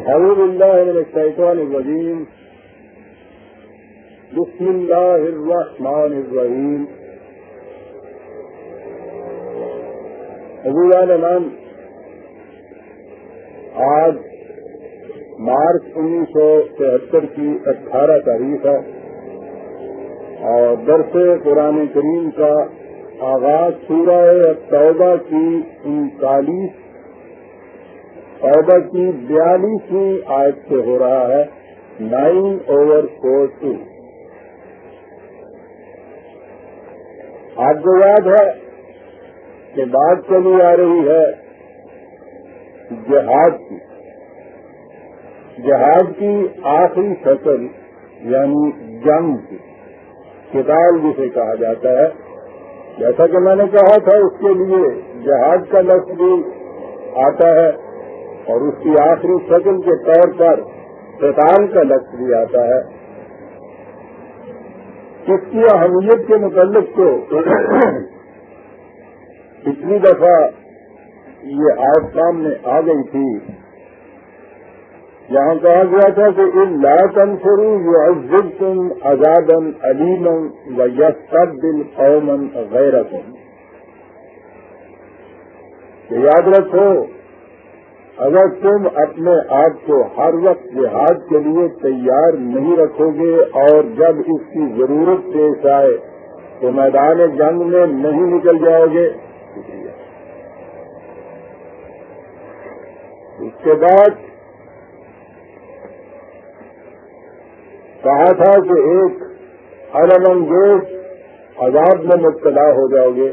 أعوذ بالله من الشيطان الرجيم. بسم الله الرحمن الرحيم. حضور آج مارچ 1973 کی 18 تاریخ ہے اور درس قرآن کریم کا آغاز سورہ توبہ کی 42ویں آیت سے ہو رہا ہے. 9/4. آپ کو یاد ہے کہ بات چلی آ رہی ہے جہاد کی آخری شکل یعنی جنگ کی قتال جسے کہا جاتا ہے. جیسا کہ میں نے کہا تھا اس کے لیے جہاد کا لفظ بھی آتا ہے اور اس کی آخری شکل کے طور پر قتال کا لفظ بھی آتا ہے. اس کی اہمیت کے متعلق تو پچھلی دفعہ یہ آیت سامنے آ گئی تھی. یہاں کہا گیا تھا کہ الا تنصروا يعذبكم عذابا أليما ويستبدل قوما غيركم. یاد رکھو اگر تم اپنے آپ کو ہر وقت جہاد کے لیے تیار نہیں رکھو گے اور جب اس کی ضرورت پیش آئے تو میدان جنگ میں نہیں نکل جاؤ گے. اس کے بعد کہا تھا کہ ایک علم انگیز عذاب میں مبتلا ہو جاؤ گے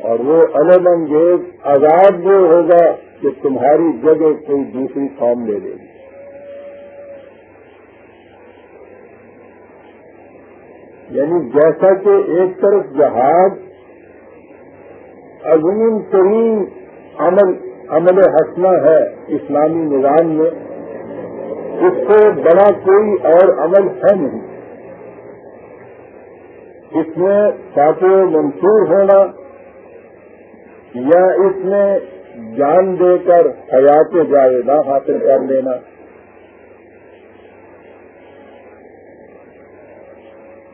اور وہ علم انگیز عذاب وہ ہوگا کہ تمہاری جگہ کوئی دوسری قوم لے لے گی. یعنی جیسا کہ ایک طرف جہاد عظیم ترین عمل حسنہ ہے اسلامی نظام میں، اس سے بڑا کوئی اور عمل ہے نہیں. اس میں فاتح منصور ہونا یا اس میں جان دے کر حیات جاویدہ حاصل کر لینا.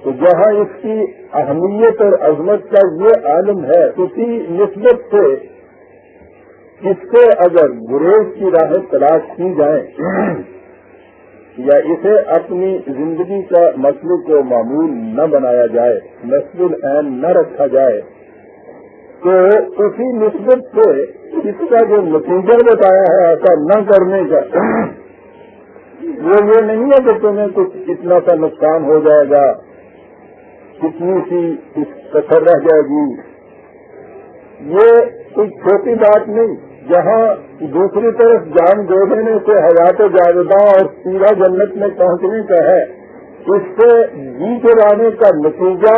تو جہاں اس کی اہمیت اور عظمت کا یہ عالم ہے اسی نسبت سے اس سے اگر گریز کی راہ تلاش کی جائے یا اسے اپنی زندگی کا مسلک و معمول نہ بنایا جائے، نصب العین نہ رکھا جائے، تو اسی نسبت سے اس کا جو نتیجہ بتایا ہے ایسا نہ کرنے کا وہ یہ نہیں ہے کہ تمہیں کچھ اتنا سا نقصان ہو جائے گا، کتنی سی کسر رہ جائے گی. یہ کوئی چھوٹی بات نہیں. جہاں دوسری طرف جان دے دینے سے حیات جاویدہ اور سیدھا جنت میں پہنچنے کا ہے، اس سے جی چرانے کا نتیجہ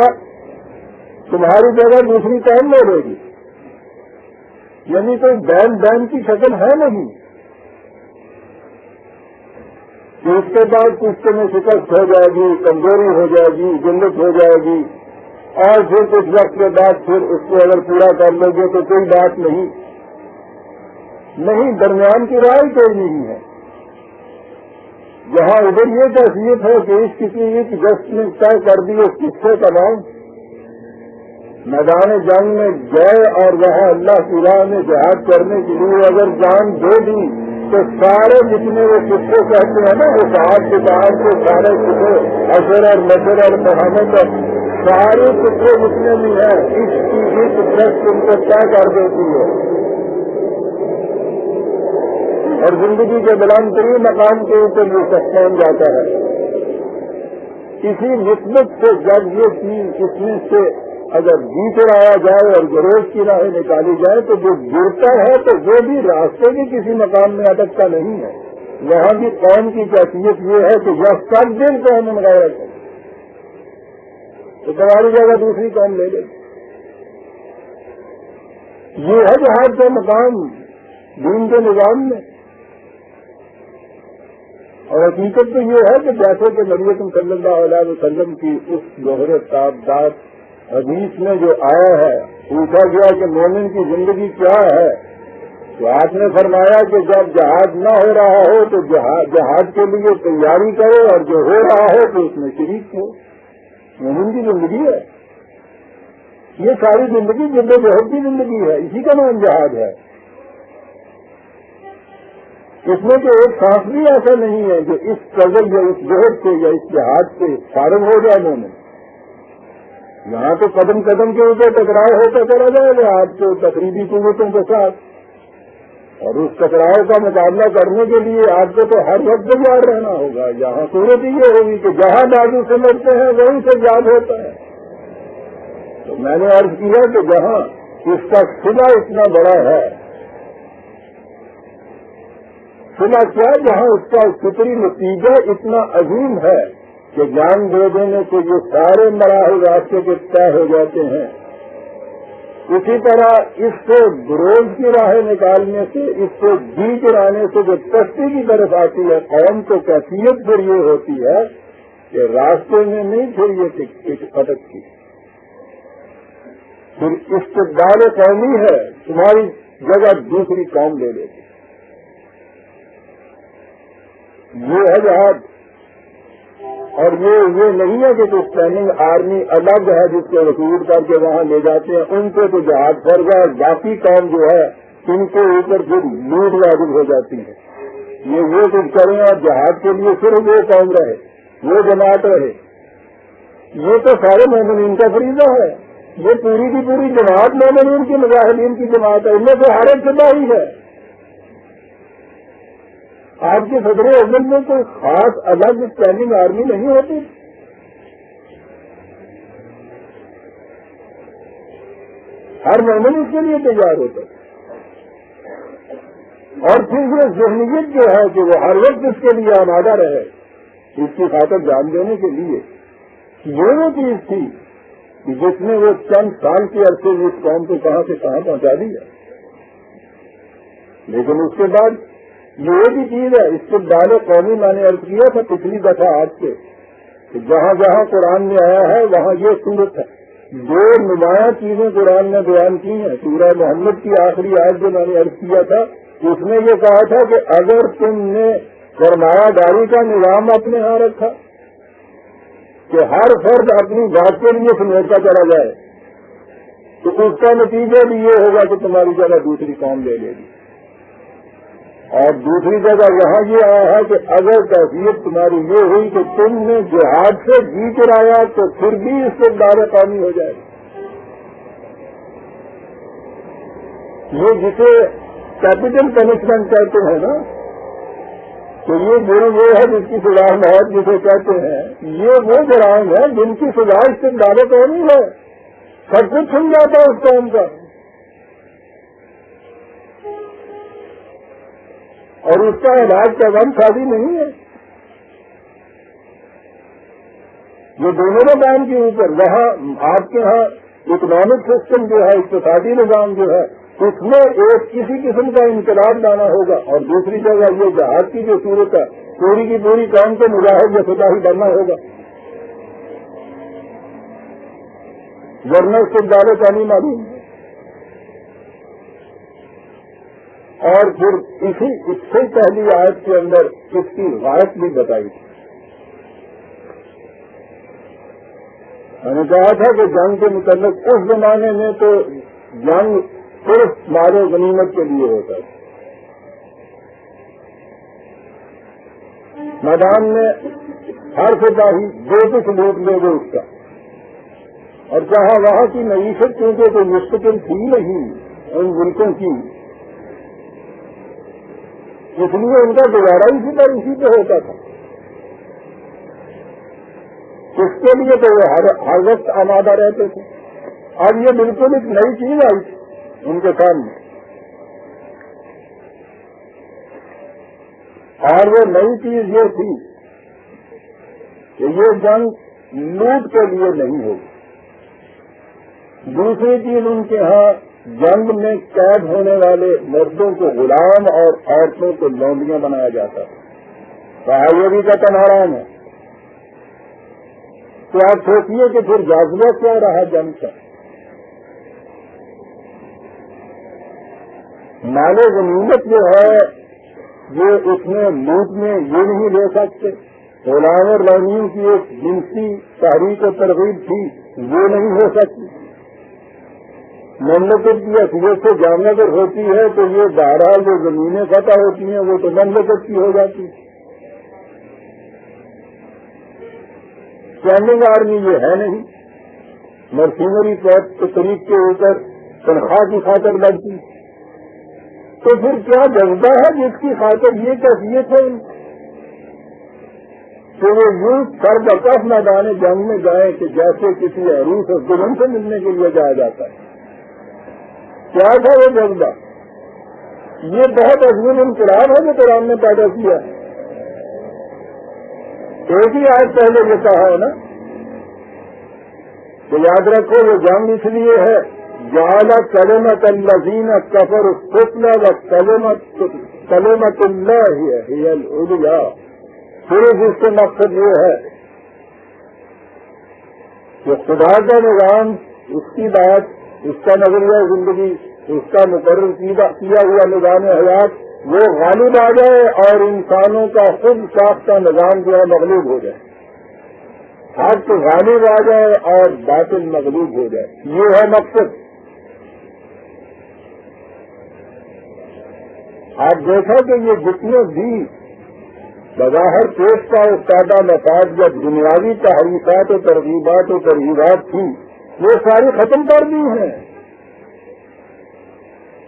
تمہاری جگہ دوسری قوم لے لے گی. یعنی کوئی بین کی شکل ہے نہیں کہ اس کے بعد کچھ میں شکست ہو جائے گی، کمزوری ہو جائے گی، ذلت ہو جائے گی اور پھر کچھ وقت کے بعد پھر اس کو اگر پورا کر لو گے تو کوئی بات نہیں. درمیان کی رائے کوئی نہیں ہے. جہاں ادھر یہ کیفیت ہے کہ اس کسی ایک جس نے طے کر دی اس قصے کا نام میدان جنگ میں گئے اور وہاں اللہ کی راہ میں جہاد کرنے کے لیے اگر جان دے دی تو سارے جتنے وہ قصے کہتے ہیں نا وہ صاحب کے بعد کے سارے قصے اثر اور نظر اور محمد اور سارے قصے جتنے بھی ہیں اس کی ایک دس ان کو طے کر دیتی ہے اور زندگی کے بلند ترین مقام کے اوپر یہ پہنچ جاتا ہے. اسی نسبت سے جب یہ چیز اس میں سے اگر جی چرایا جائے اور گروج کی راہیں نکالی جائے تو جو گرتا ہے تو وہ بھی راستے کے کسی مقام میں اٹکتا نہیں ہے. وہاں کی قوم کی کیفیت یہ ہے کہ یہ سب دن قوم منگایا ہے تو تمہاری جگہ دوسری قوم لے لے. یہ ہے جہاد کا مقام دین کے نظام میں. اور حقیقت تو یہ ہے کہ جیسے کہ نبی صلی اللہ علیہ وسلم کی اس ظہر تابدار حدیث میں جو آیا ہے، پوچھا گیا کہ مومن کی زندگی کیا ہے تو آپ نے فرمایا کہ جب جہاد نہ ہو رہا ہو تو جہاد کے لیے تیاری کرو، اور جو ہو رہا ہو تو اس میں شریک ہو۔ مومن کی زندگی ہے یہ، ساری زندگی جدوجہد کی زندگی ہے، اسی کا نام جہاد ہے۔ اس میں تو ایک سانس بھی ایسا نہیں ہے کہ اس قدر یا اس جہد سے یا اس جہاد سے فارغ ہو جائے مومن۔ یہاں تو قدم قدم کے اوپر ٹکراؤ ہوتا چلا جائے گا آپ کو تقریبی قوتوں کے ساتھ، اور اس ٹکراؤ کا مقابلہ کرنے کے لیے آپ کو تو ہر وقت تیار رہنا ہوگا۔ یہاں صورت یہ ہوگی کہ جہاں بازو سے لڑتے ہیں وہیں سے یاد ہوتا ہے۔ تو میں نے عرض کیا کہ جہاں اس کا صلہ اتنا بڑا ہے، صلہ کیا، جہاں اس کا فطری نتیجہ اتنا عظیم ہے کہ جان دے دینے سے یہ سارے مراحل راستے کے طے ہو جاتے ہیں، اسی طرح اس سے گروز کی راہیں نکالنے سے، اس سے جی چرانے سے جو کشتی کی طرف آتی ہے قوم کو کیفیت پھر یہ ہوتی ہے کہ راستے میں نہیں پھر یہ پھٹکتی، پھر استقبال قومی ہے، تمہاری جگہ دوسری قوم لے لیتی۔ یہ ہے جہاد، اور یہ نہیں ہے کہ جو اسٹینڈنگ آرمی الگ ہے جس کو ریکروٹ کر کے وہاں لے جاتے ہیں، ان کو تو جہاد فرض ہے، باقی قوم جو ہے ان کے اوپر پھر لوٹ واجب ہو جاتی ہے۔ یہ کچھ کریں اور جہاد کے لیے صرف وہ قوم رہے، وہ جماعت رہے، یہ تو سارے مومنین کا فریضہ ہے۔ یہ پوری کی پوری جماعت مومنین کی مجاہدین کی جماعت ہے، ان میں سے ہر ایک سپاہی ہے۔ آپ کے صدر اعظم میں کوئی خاص الگ اسٹینڈنگ آرمی نہیں ہوتی، ہر مومن اس کے لیے تیار ہوتا ہے۔ اور پھر یہ ذہنیت جو ہے کہ وہ ہر وقت اس کے لیے آمادہ رہے، اس کی خاطر جان دینے کے لیے، یہ وہ چیز تھی کہ جس نے وہ چند سال کے عرصے میں اس قوم کو کہاں سے کہاں پہنچا دیا۔ لیکن اس کے بعد یہ بھی چیز ہے، استقبال قومی میں نے عرض کیا تھا پچھلی دفعہ آپ سے کہ جہاں جہاں قرآن میں آیا ہے وہاں یہ صورت ہے۔ دو نمایاں چیزیں قرآن نے بیان کی ہیں۔ سورہ محمد کی آخری آیت جو میں نے عرض کیا تھا اس میں یہ کہا تھا کہ اگر تم نے سرمایہ داری کا نظام اپنے ہاں رکھا کہ ہر فرد اپنی بات کے لیے سمیٹتا چلا جائے تو اس کا نتیجہ بھی یہ ہوگا کہ تمہاری جگہ دوسری قوم لے لے گی۔ اور دوسری جگہ یہاں یہ آیا ہے کہ اگر کیفیت تمہاری یہ ہوئی کہ تم نے جہاد سے جی چرایا تو پھر بھی اس سے دار قومی ہو جائے گا۔ یہ جسے کیپٹل پنشمنٹ کہتے ہیں نا، تو یہ جرم وہ ہے جس کی سزا موت جسے کہتے ہیں، یہ وہ جرائم ہے جن کی سزا اس سے دار قومی ہے، سب کچھ چھن جاتا ہے اس قوم کا۔ اور اس کا علاج کا غم شادی نہیں ہے، یہ دونوں مقام کے اوپر، وہاں آپ کے ہاں اکنامک سسٹم جو ہے، اقتصادی نظام جو ہے، اس میں ایک کسی قسم کا انقلاب لانا ہوگا، اور دوسری جگہ یہ جہاد کی جو صورت ہے پوری کی پوری قوم کو مجاہد یا فدائی بننا ہوگا، ورنہ اس سے زیادہ پانی معلوم ہے۔ اور پھر اس سے پہلی آیت کے اندر اس کی غایت بھی بتائی تھی۔ میں نے کہا تھا کہ جنگ کے متعلق اس زمانے میں تو جنگ صرف مال و غنیمت کے لیے ہوتا تھا، میدان میں ہر سپاہی جو کچھ لوٹ لے گا اس کا، اور جہاں وہاں کی معیشت کیونکہ کوئی مستقل تھی نہیں ان ملکوں کی، اس لیے ان کا گزارا اسی پہ ہوتا تھا، اس کے لیے تو وہ ہر وقت آمادہ رہتے تھے۔ اب یہ بالکل ایک نئی چیز آئی ان کے سامنے، اور وہ نئی چیز یہ تھی کہ یہ جنگ لوٹ کے لیے نہیں ہوگی۔ دوسری چیز ان کے ہاں جنگ میں قید ہونے والے مردوں کو غلام اور عورتوں کو لونڈیاں بنایا جاتا ہے، تعیری کا تنہرام ہے۔ تو آپ سوچیے کہ پھر جذبہ کیا رہا جنگ کا۔ مال غنیمت جو ہے یہ اس میں لوٹ میں یہ نہیں لے سکتے. غلام اور غلاموں کی ایک جنسی تحریک و ترغیب تھی وہ نہیں ہو سکتی. مملکت کی حیثیت سے جامعہ ہوتی ہے تو یہ بہرحال جو زمینیں فتح ہوتی ہیں وہ تو مملکت کی ہو جاتی. اسٹینڈنگ آرمی یہ ہے نہیں، مرسینری طریق کے اوپر تنخواہ کی خاطر لڑتی. تو پھر کیا جذبہ ہے جس کی خاطر یہ کیفیت ہے کہ وہ یوں سر بکف میدان جنگ میں جائیں کہ جیسے کسی عروس اور دلہن سے ملنے کے لیے جایا جاتا ہے. کیا تھا وہ جذبہ؟ یہ بہت عظیم انقلاب ہے جو قرآن نے پیدا کیا ہے. ایک ہی آج پہلے یہ کہا ہے نا کہ یاد رکھو وہ جنگ اس لیے ہے جعل کلمۃ الذین کفروا السفلی وکلمۃ اللہ ہی العلیٰ. صرف اس سے مقصد یہ ہے کہ خدا کا نظام، اس کی بات، اس کا نظریہ زندگی، اس کا مقرر کیا ہوا نظام حیات وہ غالب آ جائے اور انسانوں کا خود ساختہ نظام جو ہے مغلوب ہو جائے. حق غالب آ جائے اور باطل مغلوب ہو جائے. یہ ہے مقصد. آپ دیکھا کہ یہ جتنے بھی بظاہر پیش کا استادہ مفاد جب دنیاوی تحریفات و ترغیبات و ترغیبات تھی وہ ساری ختم کر دی ہیں.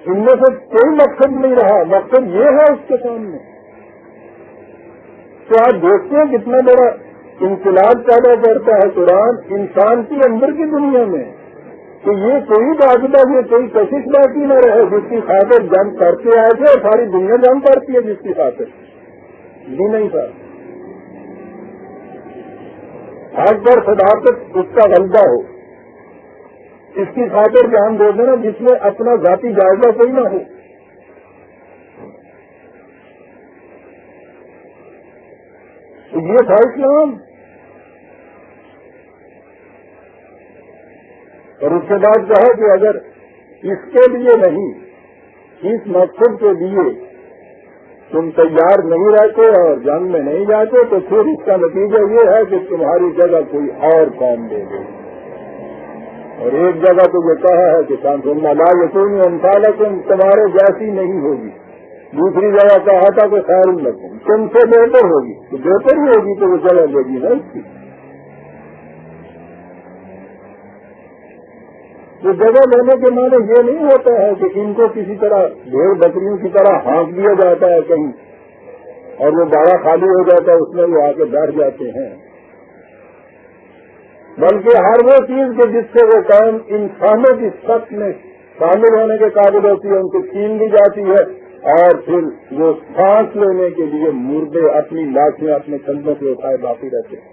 ان میں سے کوئی مقصد نہیں رہا. مقصد یہ ہے اس کے سامنے. تو آپ دیکھتے ہیں کتنا بڑا انقلاب پیدا کرتا ہے قرآن انسان کی اندر کی دنیا میں کہ یہ کوئی باقاعدہ یہ کوئی کشش باقی نہ رہے جس کی خاطر جنگ کرتے آئے تھے اور ساری دنیا جنگ کرتی ہے جس کی خاطر بھی نہیں تھا. حق پر صداقت اس کا غلبہ ہو اس کی خاطر جان دے دینا جس میں اپنا ذاتی جائزہ کوئی نہ ہو. یہ تھا اسلام. اور اس کے بعد کہا کہ اگر اس کے لیے نہیں، اس مقصد کے لیے تم تیار نہیں رہتے اور جنگ میں نہیں جاتے تو پھر اس کا نتیجہ یہ ہے کہ تمہاری جگہ کوئی اور قوم دے دے. اور ایک جگہ تو یہ کہا ہے کہ لا یکون امثالکم تمہارے جیسی نہیں ہوگی. دوسری جگہ کہا تھا کہ خیر لکم تم سے بہتر ہوگی. تو بہتر ہی ہوگی تو وہ جگہ لے گی نا اس کی. تو جگہ لینے کے معنی یہ نہیں ہوتا ہے کہ ان کو کسی طرح بھیڑ بکریوں کی طرح ہانک دیا جاتا ہے کہیں اور وہ باڑہ خالی ہو جاتا ہے اس میں وہ آ کے بیٹھ جاتے ہیں. بلکہ ہر وہ چیز کہ جس سے وہ قوم انسانوں کی سخت میں شامل ہونے کے قابل ہوتی ہے ان کو چھین دی جاتی ہے اور پھر وہ سانس لینے کے لیے مردے اپنی لاٹیاں اپنے کندھوں سے اٹھائے باقی رہتے ہیں.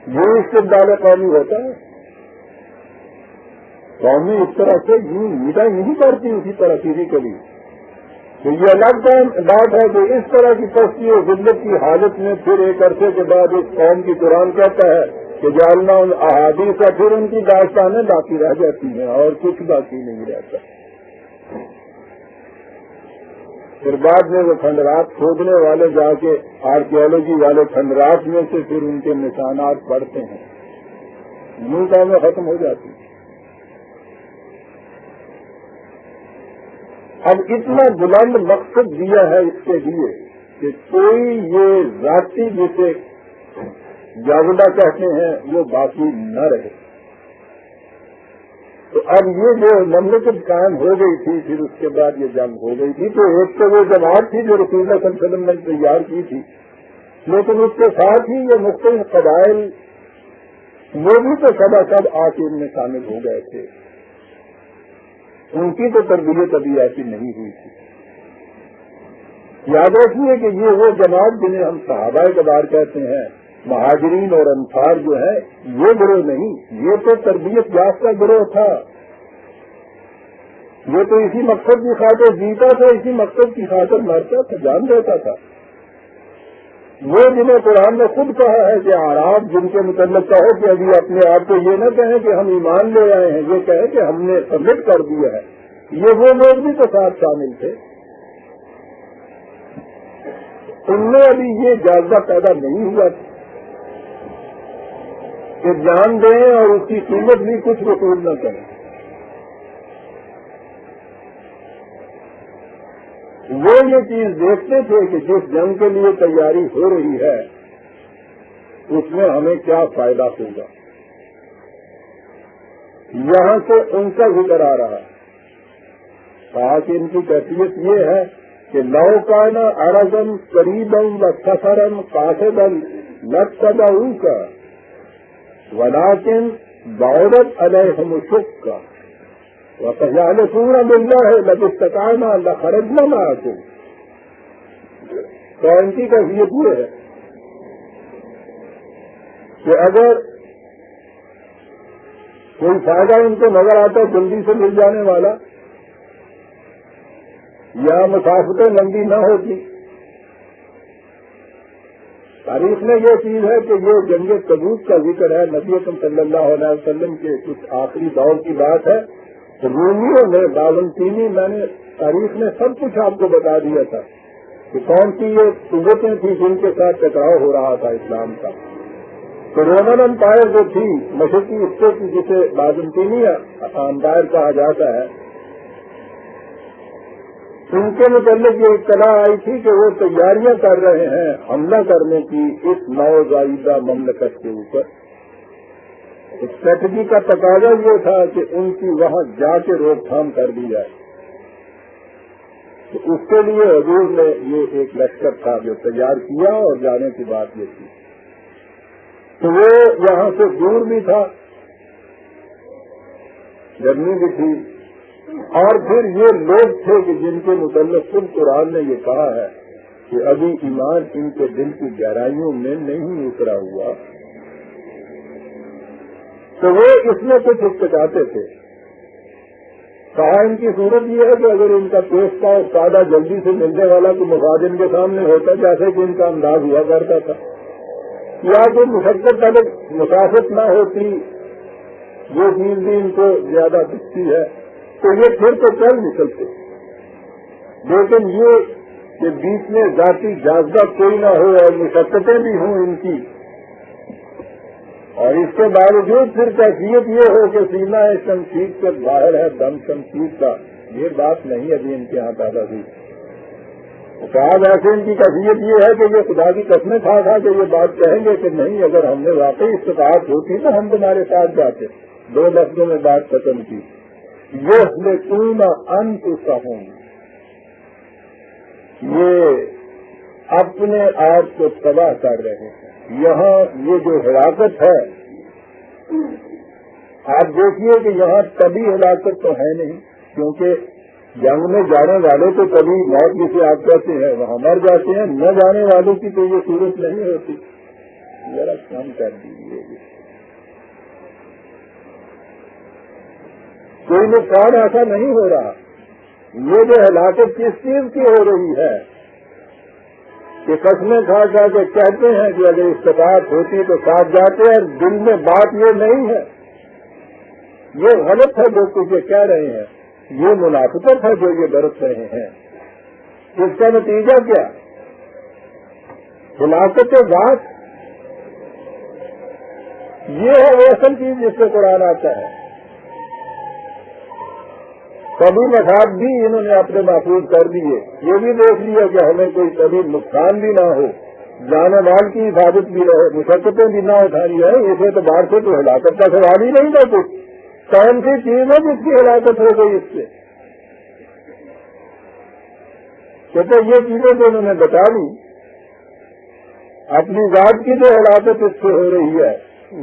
یہ استقبال قومی ہوتا ہے. قومی اس طرح سے یوں مٹائی نہیں کرتی اسی طرح کسی کے لیے. تو یہ الگ بات ہے کہ اس طرح کی پستی اور ذلت کی حالت میں پھر ایک عرصے کے بعد اس قوم کی قرآن کہتا ہے کہ جالنا ان احادیث کا پھر ان کی داستانیں باقی رہ جاتی ہیں اور کچھ باقی نہیں رہتا. پھر بعد میں وہ کھنڈرات کھودنے والے جا کے آرکیولوجی والے کھنڈرات میں سے پھر ان کے نشانات پڑتے ہیں. یوں قومیں ختم ہو جاتی ہیں. اب اتنا بلند مقصد دیا ہے اس کے لیے کہ کوئی یہ ذاتی جسے جاگدہ کہتے ہیں وہ باقی نہ رہے. تو اب یہ جو مملکت قائم ہو گئی تھی پھر اس کے بعد یہ جنگ ہو گئی تھی. تو ایک تو وہ جماعت تھی جو رسول اللہ صلی اللہ علیہ وسلم نے تیار کی تھی، لیکن اس کے ساتھ ہی یہ مختلف قبائل وہ بھی تو سب آ کے ان میں شامل ہو گئے تھے. ان کی تو تربیت ابھی ایسی نہیں ہوئی تھی. یاد رکھیے کہ یہ وہ جماعت جنہیں ہم صحابہ کبار کہتے ہیں، مہاجرین اور انصار جو ہے یہ گروہ نہیں، یہ تو تربیت یافتہ گروہ تھا. یہ تو اسی مقصد کی خاطر جیتا تھا، اسی مقصد کی خاطر مرتا تھا، جان دیتا تھا. وہ جنہیں قرآن نے خود کہا ہے کہ آراب جن کے متعلق کہو کہ ابھی اپنے آپ کو یہ نہ کہیں کہ ہم ایمان لے آئے ہیں، یہ کہیں کہ ہم نے سبمٹ کر دیا ہے، یہ وہ لوگ بھی تو ساتھ شامل تھے. ان میں ابھی یہ جذبہ پیدا نہیں ہوا کہ جان دیں اور اس کی قیمت بھی کچھ وصول نہ کریں. وہ یہ چیز دیکھتے تھے کہ جس جنگ کے لیے تیاری ہو رہی ہے اس میں ہمیں کیا فائدہ ہوگا. یہاں سے ان کا ذکر آ رہا ہے. کہا کہ ان کی کیفیت یہ ہے کہ لو کانا ارزم قریبم و سفرم قاصدم لتبعوک کا ولیکن بعدت علیہم الشقہ وَتَجْعَلُونَ بِاللَّهِ لَوْ اسْتَطَعْنَا لَخَرَجْنَا مَعَكُمْ. تو ان کی کیفیت یہ ہے کہ اگر کوئی فائدہ ان کو نظر آتا جلدی سے مل جانے والا یا مسافتیں لمبی نہ ہوتی. تاریخ میں یہ چیز ہے کہ یہ جنگ تبوک کا ذکر ہے، نبی اکرم صلی اللہ علیہ وسلم کے کچھ آخری دور کی بات ہے. رومیوں نے بازنطینی، میں نے تاریخ میں سب کچھ آپ کو بتا دیا تھا کہ کون سی یہ قوتیں تھیں جن کے ساتھ ٹکراؤ ہو رہا تھا اسلام کا. تو رومن امپائر جو تھی مشرقی حصے کی، جسے بازنطینی امپائر کہا جاتا ہے، ان کے متعلق یہ اطلاع آئی تھی کہ وہ تیاریاں کر رہے ہیں حملہ کرنے کی اس نوزائیدہ مملکت کے اوپر. اسٹریٹجی کا تقاضا یہ تھا کہ ان کی وہاں جا کے روک تھام کر دی جائے. تو اس کے لیے حضور نے یہ ایک لشکر تھا جو تیار کیا اور جانے کی بات یہ تھی. تو وہ یہاں سے دور بھی تھا، گرمی بھی تھی، اور پھر یہ لوگ تھے کہ جن کے متعلق خود قرآن نے یہ کہا ہے کہ ابھی ایمان ان کے دل کی گہرائیوں میں نہیں اترا ہوا. تو وہ اس میں کچھ ہچکچاتے تھے. کہا ان کی صورت یہ ہے کہ اگر ان کا پیش کا سادہ جلدی سے ملنے والا تو مفاد ان کے سامنے ہوتا جیسے کہ ان کا انداز ہوا کرتا تھا، یا کوئی مشقت پہلے مسافت نہ ہوتی، یہ چیز بھی ان کو زیادہ دکھتی ہے، تو یہ پھر تو چل نکلتے. لیکن یہ کہ بیچ میں ذاتی جاذبہ کوئی نہ ہو اور مشقتیں بھی ہوں ان کی، اور اس کے باوجود پھر کیفیت یہ ہو کہ سینہ شمشیر سے باہر ہے دم شمشیر کا، یہ بات نہیں ابھی ان کے یہاں پیدا ہوئی. کہا ویسے ان کی کیفیت یہ ہے کہ یہ خدا کی قسمیں کھا کھا کہ یہ بات کہیں گے کہ نہیں، اگر ہم نے واقعی استطاعت ہوتی تو ہم تمہارے ساتھ جاتے. دو لفظوں میں بات ختم کی. یہلکون انفسہم، یہ اپنے آپ کو تباہ کر رہے ہیں. یہاں یہ جو ہلاکت ہے، آپ دیکھیے کہ یہاں کبھی ہلاکت تو ہے نہیں، کیونکہ جنگ میں جانے والے تو کبھی موت جسے آپ کہتے ہیں وہاں مر جاتے ہیں، نہ جانے والوں کی تو یہ صورت نہیں ہوتی. ذرا کم کر دیجیے. کوئی نقصان ایسا نہیں ہو رہا. یہ جو ہلاکت کس چیز کی ہو رہی ہے کہ قسمیں کھا کھا کے کہتے ہیں کہ اگر استطاعت ہوتی تو ساتھ جاتے ہیں، دل میں بات یہ نہیں ہے. یہ غلط ہے جو کچھ یہ کہہ رہے ہیں، یہ منافقت ہے جو یہ برت رہے ہیں. اس کا نتیجہ کیا؟ ہلاکت ذات. یہ ہے وہ اصل چیز جس سے قرآن آتا ہے. کبھی مفاد بھی انہوں نے اپنے محفوظ کر دیے، یہ بھی دیکھ لیا کہ ہمیں کوئی کبھی نقصان بھی نہ ہو، جان و مال کی حفاظت بھی رہے، مشقتیں بھی نہ اٹھانی ہے. اس اعتبار سے تو ہلاکت کا سوال ہی نہیں تھا. کچھ کون سی چیز ہے جس کی ہلاکت ہو گئی اس سے؟ کہتے یہ چیزیں جو انہوں نے بتا دی، اپنی ذات کی جو ہلاکت اس سے ہو رہی ہے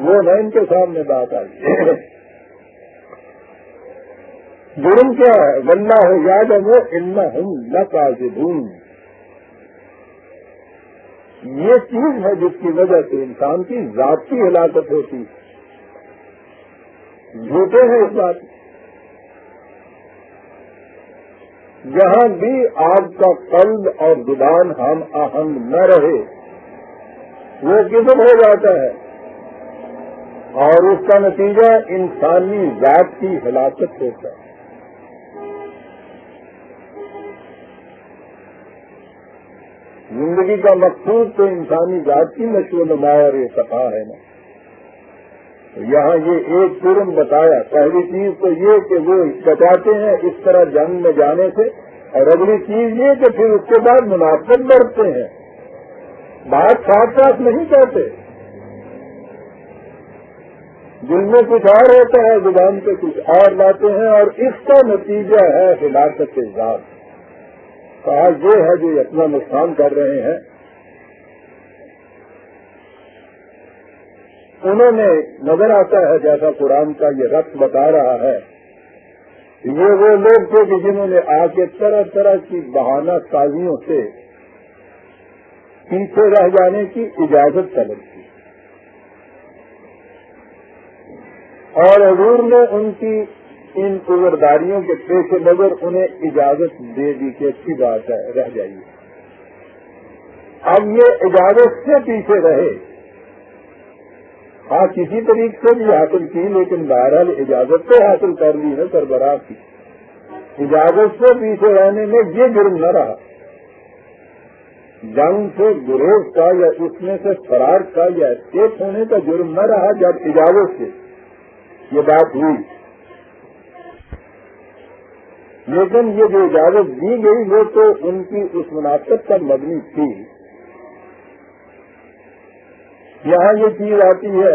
وہ نہ ان کے سامنے بات آئی. جرم کیا ہے؟ واللہ یعلم انہم لکاذبون. یہ چیز ہے جس کی وجہ سے انسان کی ذاتی ہلاکت ہوتی. جھوٹے ہیں اس بات. جہاں بھی آپ کا قلب اور زبان ہم آہنگ نہ رہے وہ کفر ہو جاتا ہے اور اس کا نتیجہ انسانی ذات کی ہلاکت ہوتا ہے۔ زندگی کا مقصود تو انسانی ذات کی نشو و نما اور ارتقاء ہے نا۔ یہاں یہ ایک جرم بتایا، پہلی چیز تو یہ کہ وہ بچاتے ہیں اس طرح جنگ میں جانے سے، اور اگلی چیز یہ کہ پھر اس کے بعد منافقت برتتے ہیں، بات ساتھ ساتھ نہیں کہتے، دل میں کچھ اور ہوتا ہے، زبان پہ کچھ اور لاتے ہیں، اور اس کا نتیجہ ہے ہلاکت ذات۔ کہا یہ ہے جو اپنا نقصان کر رہے ہیں۔ انہوں نے نظر آتا ہے جیسا قرآن کا یہ رقص بتا رہا ہے، یہ وہ لوگ تھے کہ جنہوں نے آ کے طرح طرح کی بہانہ سازیوں سے پیچھے رہ جانے کی اجازت طلب کی، اور حضور نے ان کی ان عذرداریوں کے پیش نظر انہیں اجازت دے دی کہ اچھی بات ہے، رہ جائیے۔ اب یہ اجازت سے پیچھے رہے، ہاں کسی طریقے سے بھی حاصل کی، لیکن بہرحال اجازت تو حاصل کر لی ہے سربراہ کی، اجازت سے پیچھے رہنے میں یہ جرم نہ رہا۔ جنگ سے گریز کا یا اس میں سے فرار کا یا اسکیپ ہونے کا جرم نہ رہا جب اجازت سے یہ بات ہوئی، لیکن یہ جو اجازت دی گئی وہ تو ان کی اس منافقت پر مبنی تھی۔ یہاں یہ چیز آتی ہے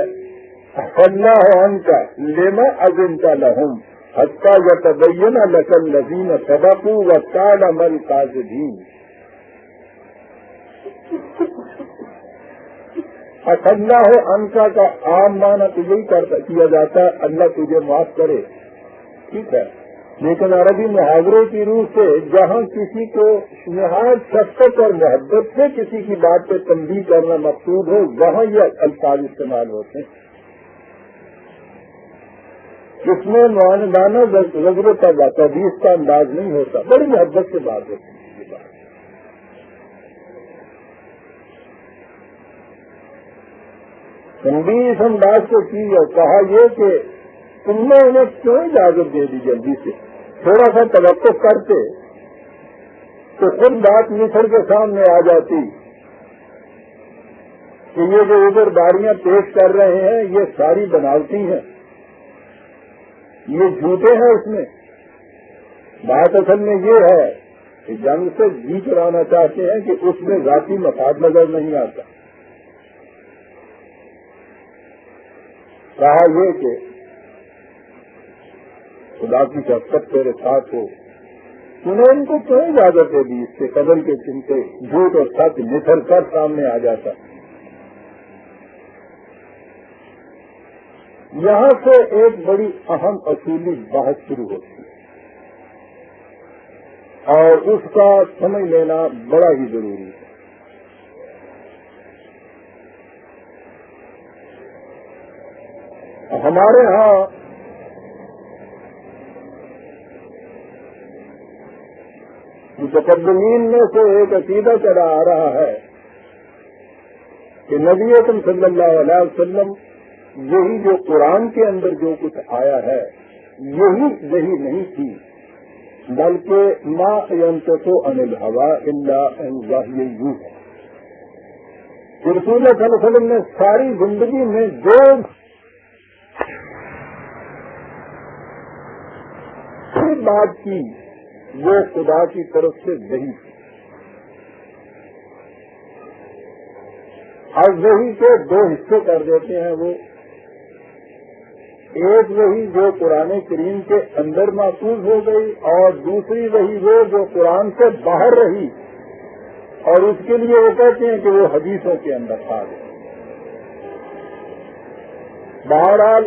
اللہ عنک لما اذنت لهم حتی یتبین لک الذین صدقوا وتعلم الکاذبین۔ اللہ عنک کا عام معنی تو یہی کیا جاتا ہے اللہ تجھے معاف کرے، ٹھیک ہے، لیکن عربی محاورے کی روح سے جہاں کسی کو نہایت شفقت اور محبت سے کسی کی بات پہ تنبیہ کرنا مقصود ہو، وہاں یہ الفاظ استعمال ہوتے ہیں۔ اس میں معاندانہ نظروں کا تحدیث کا انداز نہیں ہوتا، بڑی محبت سے بات ہوتی ہے یہ بات۔ تنبیہ اس انداز سے کی اور کہا یہ کہ تم نے انہیں کیوں اجازت دے دی جلدی سے، تھوڑا سا توقف کرتے تو خود بات مصر کے سامنے آ جاتی کہ یہ جو عذرداریاں پیش کر رہے ہیں یہ ساری بناوٹی ہیں، یہ جھوٹے ہیں۔ اس میں بات اصل میں یہ ہے کہ جنگ سے جی چلانا چاہتے ہیں کہ اس میں ذاتی مفاد نظر نہیں آتا۔ کہا یہ کہ خدا کی شفقت تیرے ساتھ ہو، انہیں ان کو کیوں اجازت دے دی، اس کے قدم کے چنتے جھوٹ اور سچ نکھر کر سامنے آ جاتا۔ یہاں سے ایک بڑی اہم اصولی بحث شروع ہوتی ہے اور اس کا سمجھ لینا بڑا ہی ضروری ہے۔ ہمارے ہاں متقدمین میں سے ایک عقیدہ چلا آ رہا ہے کہ نبی اکرم صلی اللہ علیہ وسلم یہی جو قرآن کے اندر جو کچھ آیا ہے یہی وحی نہیں تھی، بلکہ ما ينطق عن الهوى الا ان وحی یوحی ہے۔ رسول اللہ صلی اللہ علیہ وسلم نے ساری زندگی میں جو بات کی وہ خدا کی طرف سے وحی تھی۔ اب وحی کے دو حصے کر دیتے ہیں وہ، ایک وحی جو قرآن کریم کے اندر محفوظ ہو گئی اور دوسری وحی وہ جو قرآن سے باہر رہی، اور اس کے لیے وہ کہتے ہیں کہ وہ حدیثوں کے اندر آ گئی۔ بہرحال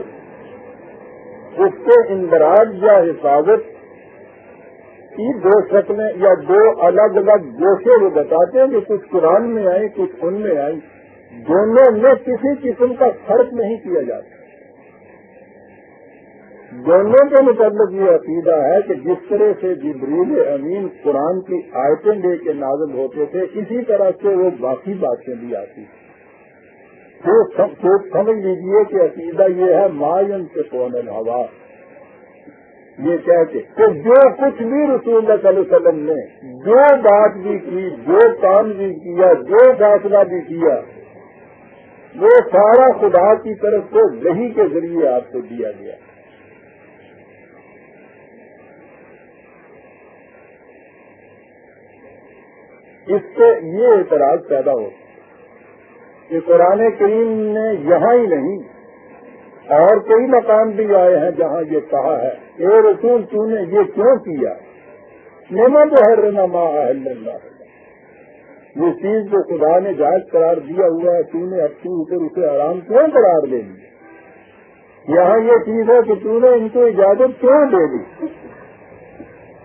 اس کے اندراج یا حفاظت کی دو شکلیں یا دو الگ الگ گوشے وہ بتاتے ہیں کہ کچھ قرآن میں آئی کچھ ان میں آئی، دونوں میں کسی قسم کا فرق نہیں کیا جاتا۔ دونوں کے متعلق یہ عقیدہ ہے کہ جس طرح سے جبریل امین قرآن کی آیتیں لے کے نازل ہوتے تھے، اسی طرح سے وہ باقی باتیں بھی آتی ہیں۔ تو سمجھ لیجیے کہ عقیدہ یہ ہے ماین سے کون الحوا، یہ کہتے کہ جو کچھ بھی رسول اللہ صلی اللہ علیہ وسلم نے جو بات بھی کی، جو کام بھی کیا، جو فیصلہ بھی کیا، وہ سارا خدا کی طرف سے وحی کے ذریعے آپ کو دیا گیا۔ اس سے یہ اعتراض پیدا ہوتا کہ قرآن کریم نے یہاں ہی نہیں اور کئی مقام بھی آئے ہیں جہاں یہ کہا ہے اے رسول تو نے یہ کیوں کیا، لما تحرم ما احل اللہ، یہ چیز جو خدا نے جائز قرار دیا ہوا ہے تو نے اپنے اوپر اسے حرام کیوں قرار دے دی، یہاں یہ چیز ہے کہ تو نے ان کو اجازت کیوں دے دی۔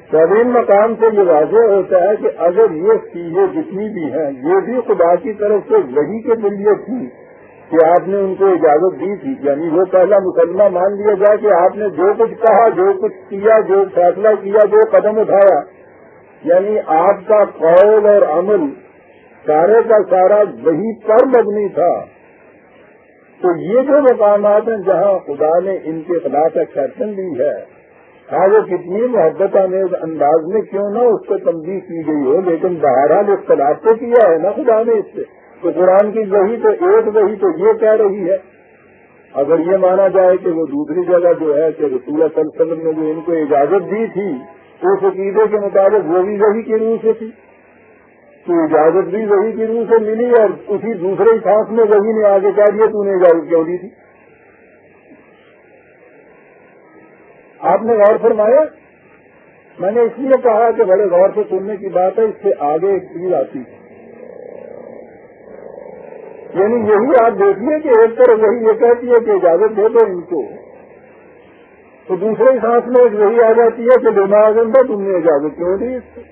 سبین مقام سے یہ واضح ہوتا ہے کہ اگر یہ چیزیں جتنی بھی ہیں یہ بھی خدا کی طرف سے وحی کے ذریعے تھی کہ آپ نے ان کو اجازت دی تھی، یعنی وہ پہلا مقدمہ مان لیا جائے کہ آپ نے جو کچھ کہا، جو کچھ کیا، جو فیصلہ کیا، جو قدم اٹھایا، یعنی آپ کا قول اور عمل سارے کا سارا وحی پر مبنی تھا۔ تو یہ جو مقامات ہیں جہاں خدا نے ان کے خلاف ایکسیپشن دی ہے، ہاں وہ کتنی محبت آمیز انداز میں کیوں نہ اس کو تنبیہ کی گئی ہو، لیکن بہرحال اختلاف تو کیا ہے نا خدا نے اس سے۔ تو قرآن کی وحی تو ایک وحی تو یہ کہہ رہی ہے، اگر یہ مانا جائے کہ وہ دوسری جگہ جو ہے کہ رسول اللہ صلی اللہ علیہ وسلم نے جو ان کو اجازت دی تھی اس عقیدے کے مطابق وہ بھی وحی کی روح سے تھی، تو اجازت بھی وحی کی روح سے ملی اور اسی دوسرے سانس میں وحی نے آگے کہہ دیا تو نے اجازت کیوں دی تھی۔ آپ نے غور فرمایا؟ میں نے اس لیے کہا کہ بڑے غور سے سننے کی بات ہے، اس سے آگے ایک چیز آتی ہے، یعنی یہی آپ دیکھیے کہ ایک طرف وہی یہ کہتی ہے کہ اجازت دے دو ان کو، تو دوسرے سانس میں ایک وہی آ جاتی ہے کہ بنا گندہ تم نے اجازت کیوں دی اس کو۔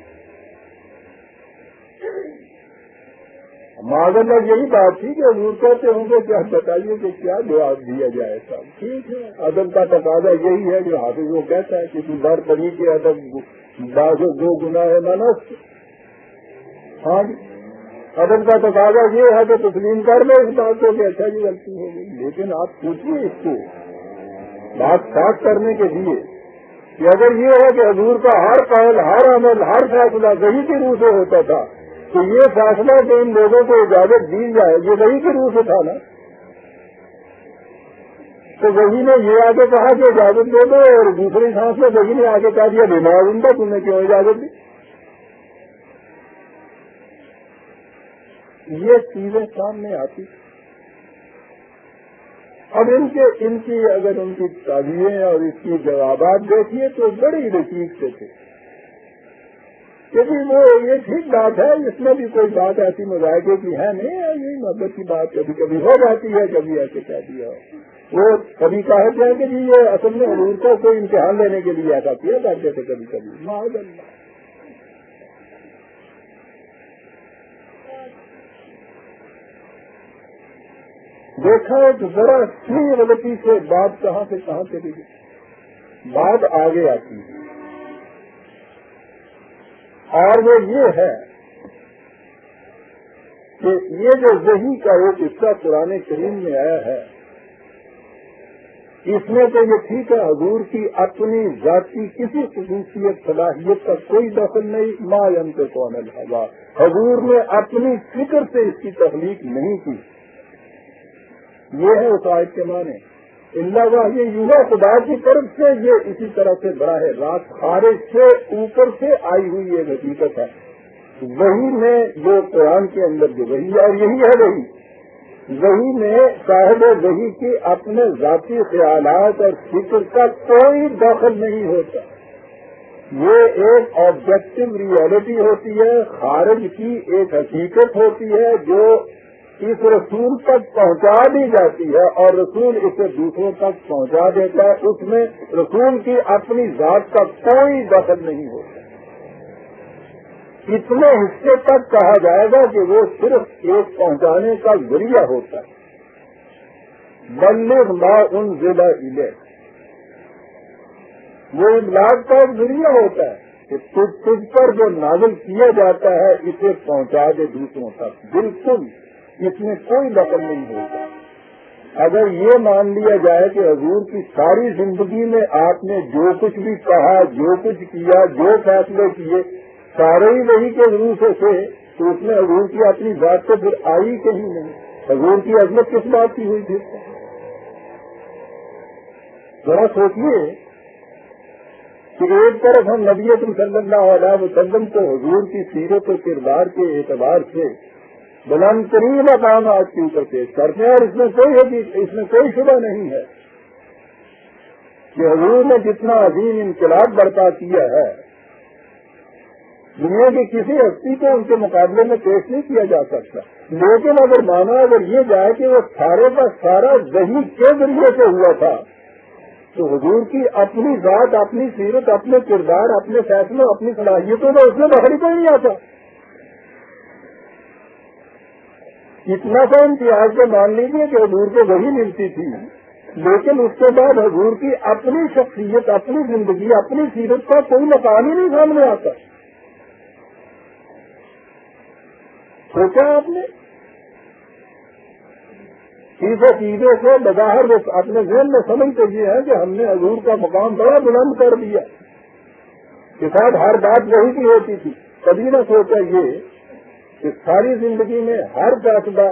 معاذ اللہ یہی بات تھی کہ حضور کہتے ہوں گے کہ آپ بتائیے کہ کیا جواب دیا جائے صاحب، ٹھیک ہے ادب کا تقاضا یہی ہے جو حافظ وہ کہتا ہے کہ بار پڑھی کے ادب بازو دو گناہ ہے ننس، ہاں ادب کا تقاضا یہ ہے کہ تسلیم کر لو اس بات کو کہ اچھا جی غلطی ہو گئی، لیکن آپ پوچھیے اس کو بات صاف کرنے کے لیے کہ اگر یہ ہے کہ حضور کا ہر قول، ہر عمل، ہر فیصلہ وحی کی روح سے ہوتا تھا تو یہ فیصلہ کہ ان لوگوں کو اجازت دی جائے یہ وحی کی روح سے تھا نا، تو وحی نے یہ آگے کہا کہ اجازت دے دو اور دوسری سانس میں وحی نے آگے کہہ دیا بیمار ان کا تم نے کیوں اجازت دی۔ یہ چیزیں سامنے آتی، اب ان کی اگر ان کی تعبیریں اور اس کی جوابات دیکھیے تو بڑی رقیق سے تھے، کیونکہ وہ یہ ٹھیک بات ہے، اس میں بھی کوئی بات ایسی مذاہبے کی ہے نہیں، یہی محبت کی بات کبھی کبھی ہو جاتی ہے، کبھی ایسے کہہ دیا وہ کبھی کہتے ہیں کہ جی یہ اصل میں حضور کو کوئی امتحان لینے کے لیے ایسا کیا کرتے تھے کبھی کبھی، معاذ اللہ۔ دیکھا تو ذرا سی غلطی سے بات کہاں سے کہاں چلی گئی، بات آگے آتی ہے اور وہ یہ ہے کہ یہ جو وحی کا ایک حصہ قرآن کریم میں آیا ہے اس میں تو یہ ٹھیک ہے حضور کی اپنی ذاتی کسی خصوصیت صلاحیت کا کوئی دخل نہیں، ما ينطق عن الهوى، حضور نے اپنی فکر سے اس کی تخلیق نہیں کی، یہ ہے اس آیت کے معنی، اللہ واحد یوہ خدا کی طرف سے یہ اسی طرح سے براہ راست خارج سے اوپر سے آئی ہوئی یہ حقیقت ہے، وہی میں جو قرآن کے اندر جو وہی ہے اور یہی ہے وہی میں صاحب وہی کی اپنے ذاتی خیالات اور فکر کا کوئی دخل نہیں ہوتا، یہ ایک آبجیکٹو ریئلٹی ہوتی ہے، خارج کی ایک حقیقت ہوتی ہے جو اس رسول تک پہنچا دی جاتی ہے اور رسول اسے دوسروں تک پہنچا دیتا ہے، اس میں رسول کی اپنی ذات کا کوئی دخل نہیں ہوتا، اتنے حصے تک کہا جائے گا کہ وہ صرف ایک پہنچانے کا ذریعہ ہوتا ہے، بلغ ما انزل الیک، وہ ابلاغ کا ایک ذریعہ ہوتا ہے کہ تجھ پر جو نازل کیا جاتا ہے اسے پہنچا دے دوسروں تک، بالکل اس میں کوئی دخل نہیں ہوتا۔ اگر یہ مان لیا جائے کہ حضور کی ساری زندگی میں آپ نے جو کچھ بھی کہا، جو کچھ کیا، جو فیصلے کیے، سارے ہی وہی کے ضرور سے تھے، تو اس میں حضور کی اپنی ذات تو پھر آئی کہیں نہیں۔ حضور کی عظمت کس بات کی ہوئی تھی؟ ذرا سوچیے کہ ایک طرف ہم نبی اکرم صلی اللہ علیہ وسلم کو حضور کی سیرت و کردار کے اعتبار سے بلند ترین مقام آج کے اوپر پیش کرتے ہیں، اور اس میں کوئی شبہ نہیں ہے کہ حضور نے جتنا عظیم انقلاب برپا کیا ہے، دنیا کی کسی ہستی کو ان کے مقابلے میں پیش نہیں کیا جا سکتا۔ لیکن اگر مانا اگر یہ جائے کہ وہ سارے کا سارا وحی کے ذریعے سے ہوا تھا، تو حضور کی اپنی ذات، اپنی سیرت، اپنے کردار، اپنے فیصلوں، اپنی صلاحیتوں میں اس میں بخری کوئی نہیں آتا۔ اتنا سا امتیاز کو مان لیجیے کہ حضور کو وہی ملتی تھی، لیکن اس کے بعد حضور کی اپنی شخصیت، اپنی زندگی، اپنی سیرت کا کوئی مقام ہی نہیں سامنے آتا۔ سوچا آپ نے؟ اس عقیدے سے بظاہر اپنے ذہن میں سمجھتے یہ ہے کہ ہم نے حضور کا مقام بڑا بلند کر دیا، کہ شاید ہر بات وہی کی ہوتی تھی۔ کبھی نہ سوچا یہ کہ ساری زندگی میں ہر فیصلہ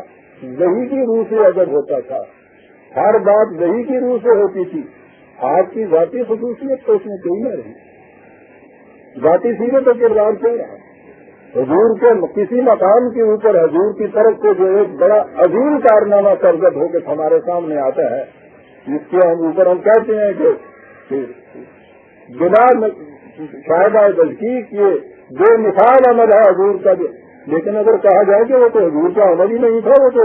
وحی کی روح سے اگر ہوتا تھا، ہر بات وحی کی روح سے ہوتی تھی، آپ کی ذاتی خصوصیت تو اس میں کوئی نہ رہی، ذاتی سیرت و کردار سے رہا۔ حضور کے کسی مقام کے اوپر حضور کی طرف سے جو ایک بڑا عظیم کارنامہ سرزد ہو کے ہمارے سامنے آتا ہے، جس کے اوپر ہم کہتے ہیں کہ بنا شاہدہ تحقیق یہ بے مثال عمل ہے حضور کا، لیکن اگر کہا جائے کہ وہ تو حضور کا عمل ہی نہیں تھا، وہ تو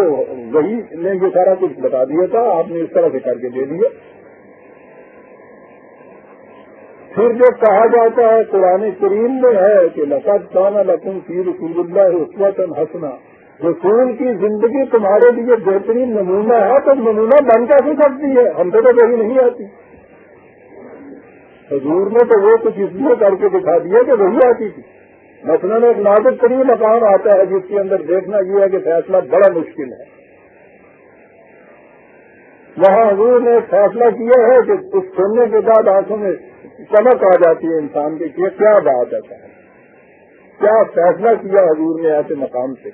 وہی نے یہ سارا کچھ بتا دیا تھا، آپ نے اس طرح سے کر کے دے دیا۔ پھر جو کہا جاتا ہے قرآن کریم میں ہے کہ لقد کان لکم فی رسول اللہ اسوۃ حسنہ، رسول کی زندگی تمہارے لیے بہترین نمونہ ہے، تو نمونہ بن کیسے سکتی ہے؟ ہم تو وہی نہیں آتی۔ حضور نے تو وہ کچھ اس لیے کر کے دکھا دیا کہ وہی آتی تھی۔ مثلاً ایک نازک ترین مقام آتا ہے جس کے اندر دیکھنا یہ ہے کہ فیصلہ بڑا مشکل ہے، وہاں حضور نے ایک فیصلہ کیا ہے کہ اس سننے کے بعد آنکھوں میں چمک آ جاتی ہے انسان کی کہ کیا بات ہے، کیا فیصلہ کیا حضور نے ایسے مقام سے۔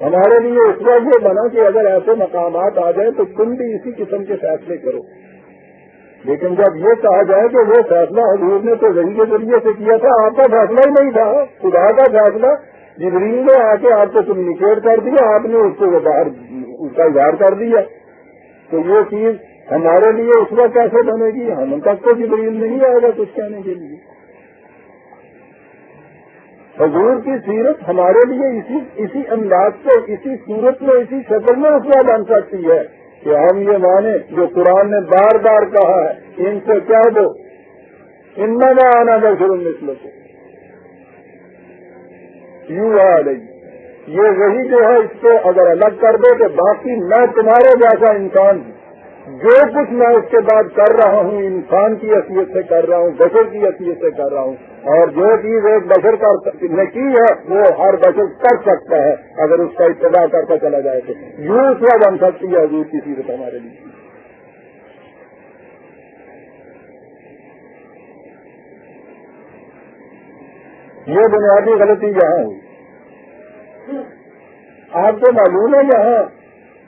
ہمارے لیے اس وقت یہ بنا کہ اگر ایسے مقامات آ جائیں تو تم بھی اسی قسم کے فیصلے کرو، لیکن جب یہ کہا جائے کہ وہ فیصلہ حضور نے تو وحی کے ذریعے سے کیا تھا، آپ کا فیصلہ ہی نہیں تھا، خدا کا فیصلہ، جبریل نے آ کے آپ کو کمیونیکیٹ کر دیا، آپ نے اس کو باہر اس کا اظہار کر دیا، تو یہ چیز ہمارے لیے اس وقت کیسے بنے گی؟ ہم تک تو جبریل نہیں آئے گا کچھ کہنے کے لیے۔ حضور کی سیرت ہمارے لیے اسی انداز سے، اسی صورت میں، اسی شکل میں اس وقت بن سکتی ہے کہ ہم یہ مانیں جو قرآن نے بار بار کہا ہے، ان سے کہہ دو انما انا بشر مثلکم یوحی، یہ وہی جو ہے اس کو اگر الگ کر دو تو باقی میں تمہارے جیسا انسان ہوں، جو کچھ میں اس کے بعد کر رہا ہوں انسان کی حیثیت سے کر رہا ہوں، بشر کی حیثیت سے کر رہا ہوں، اور جو چیز ایک بشر نے کی ہے وہ ہر بشر کر سکتا ہے اگر اس کا اتباع کرتا چلا جائے تو۔ یوں سوا بن سکتی ہے حضور کی سیرت ہمارے لیے۔ یہ بنیادی غلطی یہاں ہوئی۔ آپ کو معلوم ہے یہاں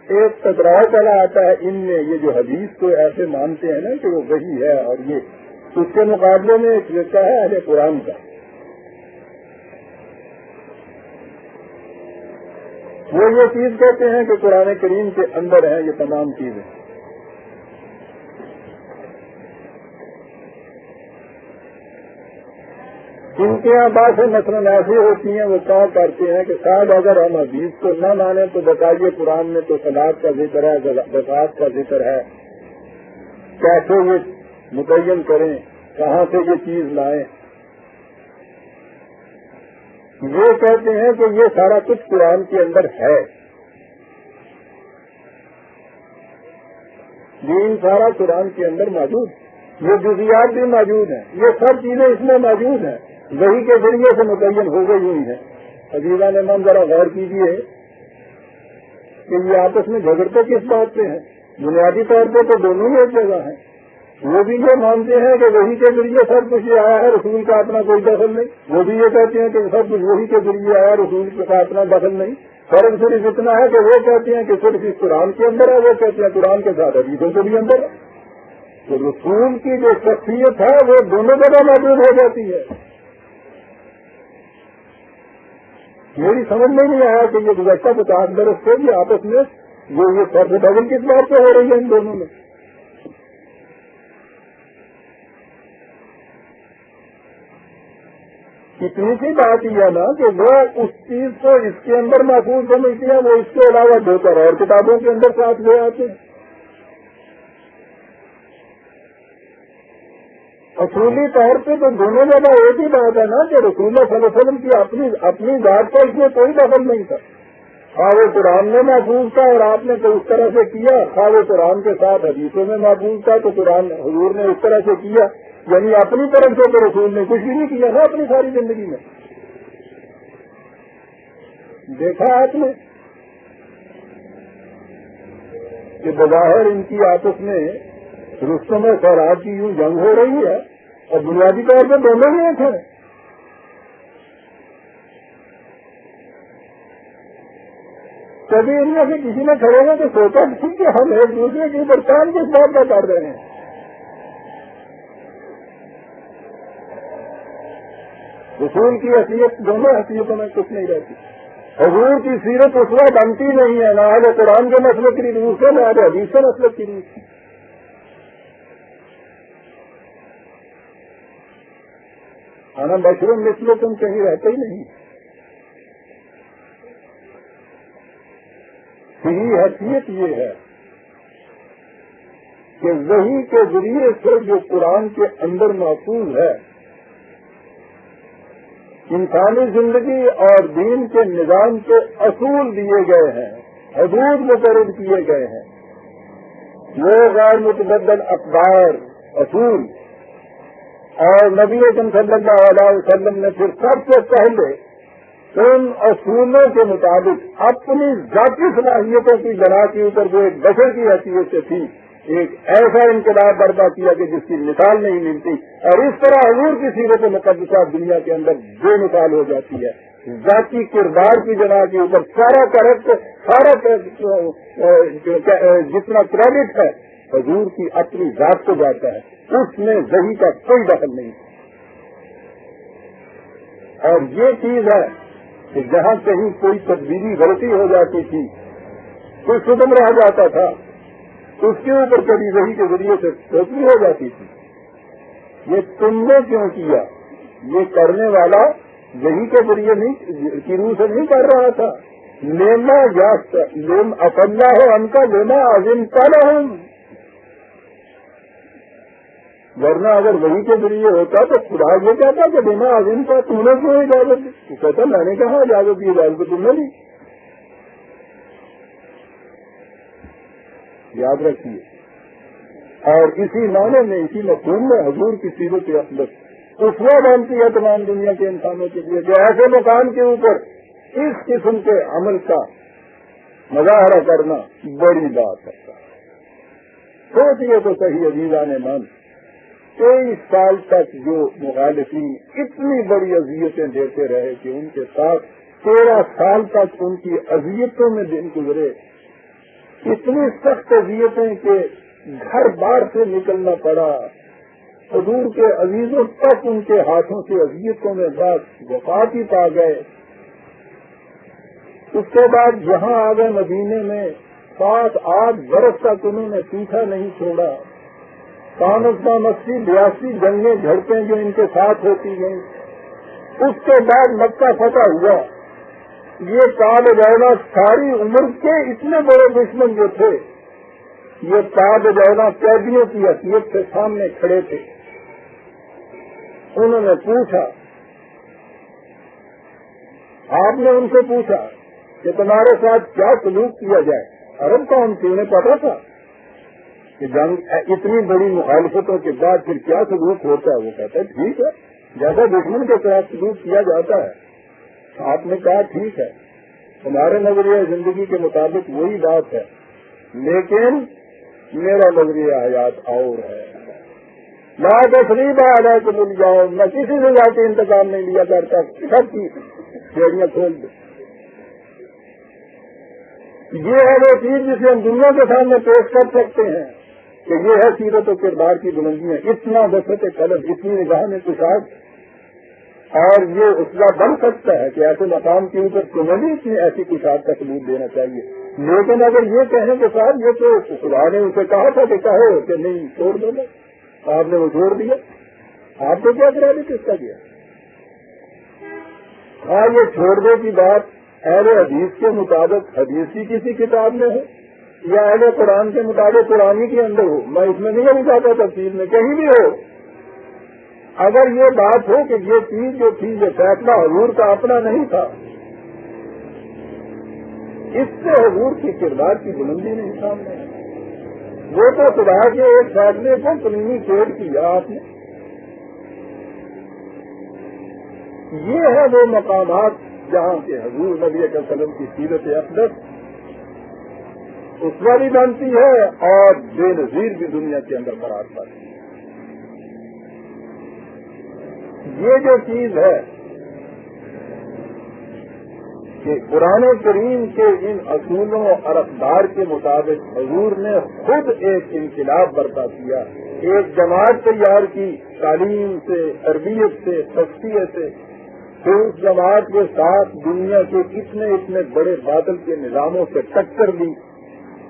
ایک ٹکراؤ چلا آتا ہے ان میں، یہ جو حدیث کو ایسے مانتے ہیں نا کہ وہ وہی ہے، اور یہ اس کے مقابلے میں ایک رشتہ ہے اہل قرآن کا، وہ یہ چیز کہتے ہیں کہ قرآن کریم کے اندر ہیں یہ تمام چیزیں۔ ان کے یہاں باتیں مثلاً ایسی ہوتی ہیں، وہ کہا کرتے ہیں کہ شاید اگر ہم حدیث کو نہ مانیں تو بتائیے قرآن میں تو صلاۃ کا ذکر ہے، زکوٰۃ کا ذکر ہے، کیسے یہ متعین کریں، کہاں سے یہ چیز لائیں؟ یہ کہتے ہیں کہ یہ سارا کچھ قرآن کے اندر ہے، دین سارا قرآن کے اندر موجود، یہ جزیات بھی موجود ہیں، یہ سب چیزیں اس میں موجود ہیں، وہی کے ذریعے سے متعین ہو گئی ہوئی ہیں۔ عزیزان من ذرا غور کیجیے کہ یہ آپس میں جھگڑتے کس بات پہ ہیں؟ بنیادی طور پہ تو دونوں ہی ایک جگہ ہیں. وہ بھی یہ مانتے ہیں کہ وہی کے ذریعے سب کچھ آیا ہے, رسول کا اپنا کوئی دخل نہیں. وہ بھی یہ کہتے ہیں کہ سب کچھ وہی کے ذریعے آیا, رسول کا اپنا دخل نہیں. فرق صرف اتنا ہے کہ وہ کہتے ہیں کہ صرف اس قرآن کے اندر ہے, وہ کہتے ہیں قرآن کے ساتھ حدیثوں کے بھی اندر ہے. تو رسول کی جو شخصیت ہے وہ دونوں جگہ موجود ہو جاتی ہے. میری سمجھ میں نہیں آیا کہ یہ گزشتہ 50 برس سے بھی آپس میں یہ فرق بدل کس بات پہ ہو رہی ہے ان دونوں میں. اتنی سی بات یہ ہے نا کہ وہ اس چیز کو اس کے اندر محفوظ سمجھتی ہیں, وہ اس کے علاوہ 2 اور کتابوں کے اندر ساتھ لے آتے ہیں. اصولی طور پہ تو دونوں جگہ ایک ہی بات ہے نا کہ رسول اللہ صلی اللہ علیہ وسلم کی اپنی ذات کا اس میں کوئی دخل نہیں تھا. خواہ وہ قرآن میں محفوظ تھا اور آپ نے تو اس طرح سے کیا, خواہ وہ قرآن کے ساتھ حدیثوں میں محفوظ تھا تو قرآن حضور نے اس طرح سے کیا. یعنی اپنی طرف سے تو رسول نے کچھ بھی نہیں کیا نا اپنی ساری زندگی میں. دیکھا آپ نے کہ بظاہر ان کی آپس میں رستم اور سوراج کی یوں جنگ ہو رہی ہے اور بنیادی طور پر دونوں ہی ایک ہیں. کبھی ان میں سے کسی نے کھڑے ہوئے تو سوچا تھی کہ ہم ایک دوسرے کے اوپر کام کس بات کا کر رہے ہیں. رسول کی حیثیت دونوں حیثیتوں میں کچھ نہیں رہتی. حضور کی سیرت اس وقت بنتی نہیں ہے, نہ آج قرآن کے مسئلے کی روح سے, نہ آج حدیث کے مسئلے کی روح سے. آنا مشروم مسئلے تم کہیں رہتے ہی نہیں. صحیح حیثیت یہ ہے کہ وحی کے ذریعے سے جو قرآن کے اندر محفوظ ہے, انسانی زندگی اور دین کے نظام کے اصول دیے گئے ہیں, حدود مقرر کیے گئے ہیں, وہ غیر متبدل اقدار اصول, اور نبی اکرم صلی اللہ علیہ وسلم نے پھر سب سے پہلے ان اصولوں کے مطابق اپنی ذاتی صلاحیتوں کی بنا کے اوپر جو ایک بشر کی حیثیت سے تھی ایک ایسا انقلاب برپا کیا کہ جس کی مثال نہیں ملتی. اور اس طرح حضور کی سیرت مقدسہ دنیا کے اندر بے مثال ہو جاتی ہے. ذاتی کردار کی بنا کے اوپر سارا کریکٹ, سارا جتنا کریڈٹ ہے حضور کی اپنی ذات کو جاتا ہے, اس میں وحی کا کوئی دخل نہیں. اور یہ چیز ہے کہ جہاں کہیں کوئی تبدیلی غلطی ہو جاتی تھی, کوئی قدم رہ جاتا تھا, اس کے اوپر کبھی وحی کے ذریعے سے روشنی ہو جاتی تھی. یہ تم نے کیوں کیا؟ یہ کرنے والا وحی کے ذریعے نہیں کی روح سے نہیں کر رہا تھا. لینا یا اپنا ہو ان کا لینا عظیم پانا ہوں, ورنہ اگر وحی کے ذریعے ہوتا تو خدا یہ کہتا کہ لینا عظیم کا تم نے کیوں اجازت دی؟ تو کہتا میں نے کہا اجازت دی, اجازت تم نے دی. یاد رکھیے. اور اسی معنی میں, اسی مفہوم میں حضور کی سیرت اقدس اسوہ بنتی ہے تمام دنیا کے انسانوں کے لیے جو ایسے مقام کے اوپر اس قسم کے عمل کا مظاہرہ کرنا بڑی بات ہے. سوچیے تو صحیح عزیزان مان, 23 سال تک جو مخالفین اتنی بڑی اذیتیں دیتے رہے کہ ان کے ساتھ 13 سال تک ان کی اذیتوں میں دن گزرے, اتنی سخت اذیتیں کہ گھر بار سے نکلنا پڑا. حضور کے عزیزوں تک ان کے ہاتھوں سے اذیتوں میں بعد وفات ہی پا گئے. اس کے بعد یہاں آ گئے مدینے میں, 7-8 برس تک انہوں نے پیچھا نہیں چھوڑا. 82 جنگیں جھڑپیں جو ان کے ساتھ ہوتی گئیں. اس کے بعد مکہ فتح ہوا. یہ تاب جونا ساری عمر کے اتنے بڑے دشمن جو تھے, یہ تاب جونا قیدیوں کی حیثیت کے سامنے کھڑے تھے. انہوں نے پوچھا, آپ نے ان سے پوچھا کہ تمہارے ساتھ کیا سلوک کیا جائے. عرب قوم تھی, انہیں پتا تھا کہ جنگ اتنی بڑی مخالفتوں کے بعد پھر کیا سلوک ہوتا ہے. وہ کہتا ہے ٹھیک ہے, جیسا دشمن کے ساتھ سلوک کیا جاتا ہے. آپ نے کہا ٹھیک ہے, ہمارے نظریہ زندگی کے مطابق وہی بات ہے، لیکن میرا نظریہ حیات اور ہے۔ لا تثریب علیکم اليوم، میں کسی سے ذاتی انتقام نہیں لیا کرتا، سب کی کھیڑیاں کھول دیں۔ یہ ہے وہ چیز جسے ہم دنیا کے سامنے پیش کر سکتے ہیں کہ یہ ہے سیرت و کردار کی بلندیاں، اتنا وسعت قلم، اتنی نگاہ میں کشاد، اور یہ اسلحہ بن سکتا ہے کہ ایسے مقام کے اوپر تمہیں بھی اتنی ایسی کشاد کا ثبوت دینا چاہیے۔ لیکن اگر یہ کہنے کے ساتھ یہ تو خدا نے اسے کہا تھا کہ کہو کہ نہیں چھوڑ دو گے، آپ نے وہ چھوڑ دیا، آپ کو کیا کرا دی کس کا کیا؟ ہاں، یہ چھوڑ دے کی بات اہل حدیث کے مطابق حدیث کی کسی کتاب میں ہو یا اہل قرآن کے مطابق قرآن کے اندر ہو، میں اس میں نہیں چاہتا تفصیل میں کہیں بھی ہو، اگر یہ بات ہو کہ یہ چیز جو تھی یہ فیصلہ حضور کا اپنا نہیں تھا، اس سے حضور کی کردار کی بلندی نہیں سامنے ہے۔ وہ تو خدا کے ایک فیصلے کو کمیونیکیٹ کیا آپ نے۔ یہ ہے وہ مقامات جہاں کے حضور نبی صلی اللہ علیہ وسلم کی سیرت اقدس اس والی بنتی ہے اور بے نظیر بھی دنیا کے اندر برات پاتی ہے۔ یہ جو چیز ہے کہ قرآن کریم کے ان اصولوں اور اقدار کے مطابق حضور نے خود ایک انقلاب برپا کیا، ایک جماعت تیار کی، تعلیم سے، تربیت سے، تفصیل سے، پھر اس جماعت کے ساتھ دنیا کے اتنے بڑے بادل کے نظاموں سے ٹکر دی،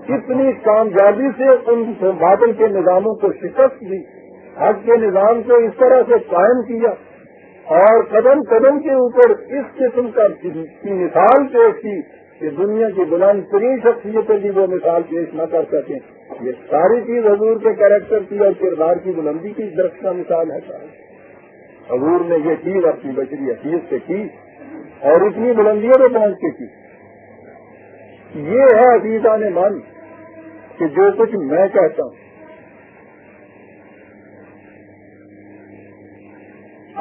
اتنی کامیابی سے ان بادل کے نظاموں کو شکست دی، حق کے نظام کو اس طرح سے قائم کیا اور قدم قدم کے اوپر اس قسم کی مثال پیش کی کہ دنیا کی بلند ترین شخصیتیں بھی وہ مثال پیش نہ کر سکیں۔ یہ ساری چیز حضور کے کیریکٹر کی اور کردار کی بلندی کی درخت مثال ہے۔ حضور نے یہ چیز اپنی بشری حیثیت سے کی اور اتنی بلندیوں پہ پہنچ کے کی۔ یہ ہے عزیزان من کہ جو کچھ میں کہتا ہوں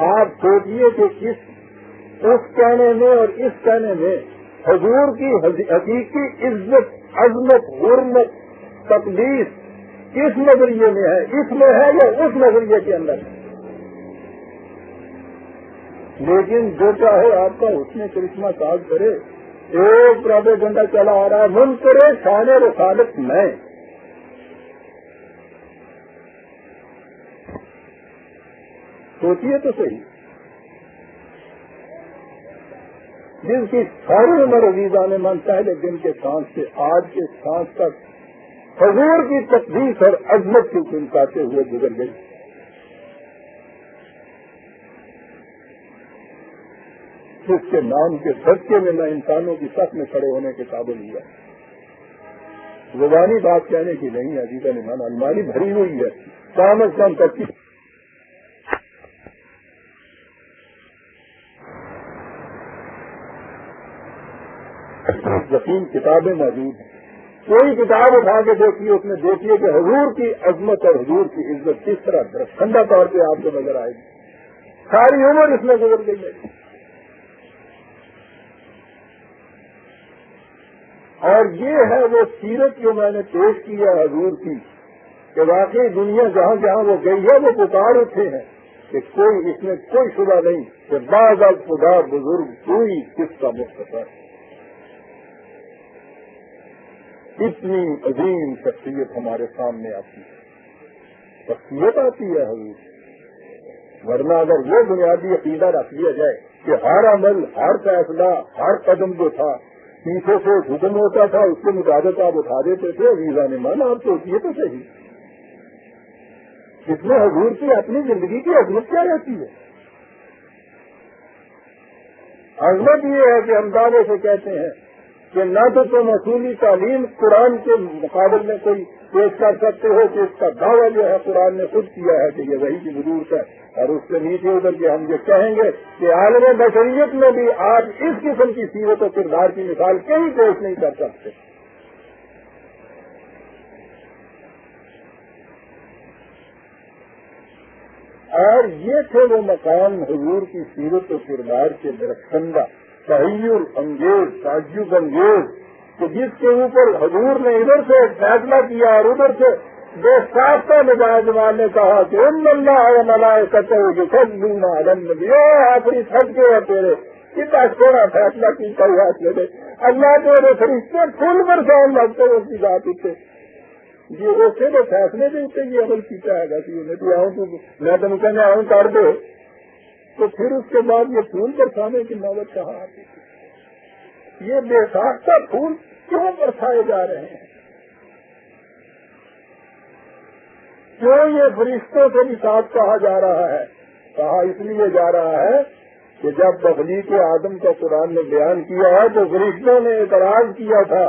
آپ سوچیے کہ اس کہنے میں اور اس کہنے میں حضور کی حقیقی عزت، عظمت، حرمت، تقدیس کس نظریے میں ہے، اس میں ہے یا اس نظریے کے اندر ہے؟ لیکن جو چاہے آپ کا اس میں کرشمہ ساز کرے، ایک پروپیگنڈا چلا آ رہا ہے، منکر شان رسالت میں، سوچیے تو صحیح، جن کی ساری عمر عزیزان من پہلے دن کے سانس سے آج کے سانس تک حضور کی تقدیس اور عظمت کو چمکاتے ہوئے گزر گئی، جس کے نام کے صدقے میں نہ انسانوں کی صف میں کھڑے ہونے کے قابل ہوا۔ زبانی بات کہنے کی نہیں ہے عزیزان من، الماری بھری ہوئی ہے، کام از کم تک یقین کتابیں موجود ہیں، کوئی کتاب اٹھا کے دیکھیے، اس میں دیکھیے کہ حضور کی عظمت اور حضور کی عزت کس طرح درخشندہ طور پہ آپ کو نظر آئے گی۔ ساری عمر اس میں گزر گئی ہے، اور یہ ہے وہ سیرت جو میں نے پیش کی ہے حضور کی، کہ واقعی دنیا جہاں جہاں وہ گئی ہے وہ پکار اٹھے ہیں کہ کوئی اس میں کوئی شبہ نہیں کہ بعض خدا بزرگ کوئی کس کا مختصر، اتنی عظیم شخصیت ہمارے سامنے آتی ہے، شخصیت آتی ہے حضور۔ ورنہ اگر وہ بنیادی عقیدہ رکھ دیا جائے کہ ہر عمل، ہر فیصلہ، ہر قدم جو تھا پیچھے سے حکم ہوتا تھا، اس کے مطابق آپ اٹھا دیتے تھے، عزیزان من آپ سوچیے تو صحیح، اس میں حضور کی اپنی زندگی کی عظمت کیا رہتی ہے؟ عظمت یہ ہے کہ ہم دعوے سے کہتے ہیں کہ نہ تو تم اصولی تعلیم قرآن کے مقابل میں کوئی پیش کر سکتے ہو کہ اس کا دعویٰ جو ہے قرآن نے خود کیا ہے کہ یہ وحی کی ضرورت ہے، اور اس سے نیچے ادھر کے ہم یہ کہیں گے کہ عالم بشریت میں بھی آپ اس قسم کی سیرت و کردار کی مثال کہیں پیش نہیں کر سکتے۔ اور یہ تھے وہ مقام حضور کی سیرت و کردار کے درخشندہ تحیر انگیز تعجب انگیز کہ جس کے اوپر حضور نے ادھر سے فیصلہ کیا اور ادھر سے بے ساختہ مزاج والے کہا کہ ان اللہ ملائکتہ یصلون علی النبی، آخری تھک گئے تیرے کتنا تھوڑا فیصلہ کی کوئی ہاتھ لے دے، اللہ تیرے فرشتے پھول برسان لگتے اس کی بات اتنے یہ اسے تو فیصلے دے اتنے یہ عمل کیتا ہے گا کہ میں تو آؤں تو میں تم کہنے آؤں کر دے، تو پھر اس کے بعد یہ پھول برسانے کی نوبت کہاں آتی تھی؟ یہ بے ساختہ پھول کیوں برسائے جا رہے ہیں؟ کیوں یہ فرشتوں سے بھی ساتھ کہا جا رہا ہے؟ کہا اس لیے جا رہا ہے کہ جب تخلیق آدم کا قرآن نے بیان کیا ہے تو فرشتوں نے اعتراض کیا تھا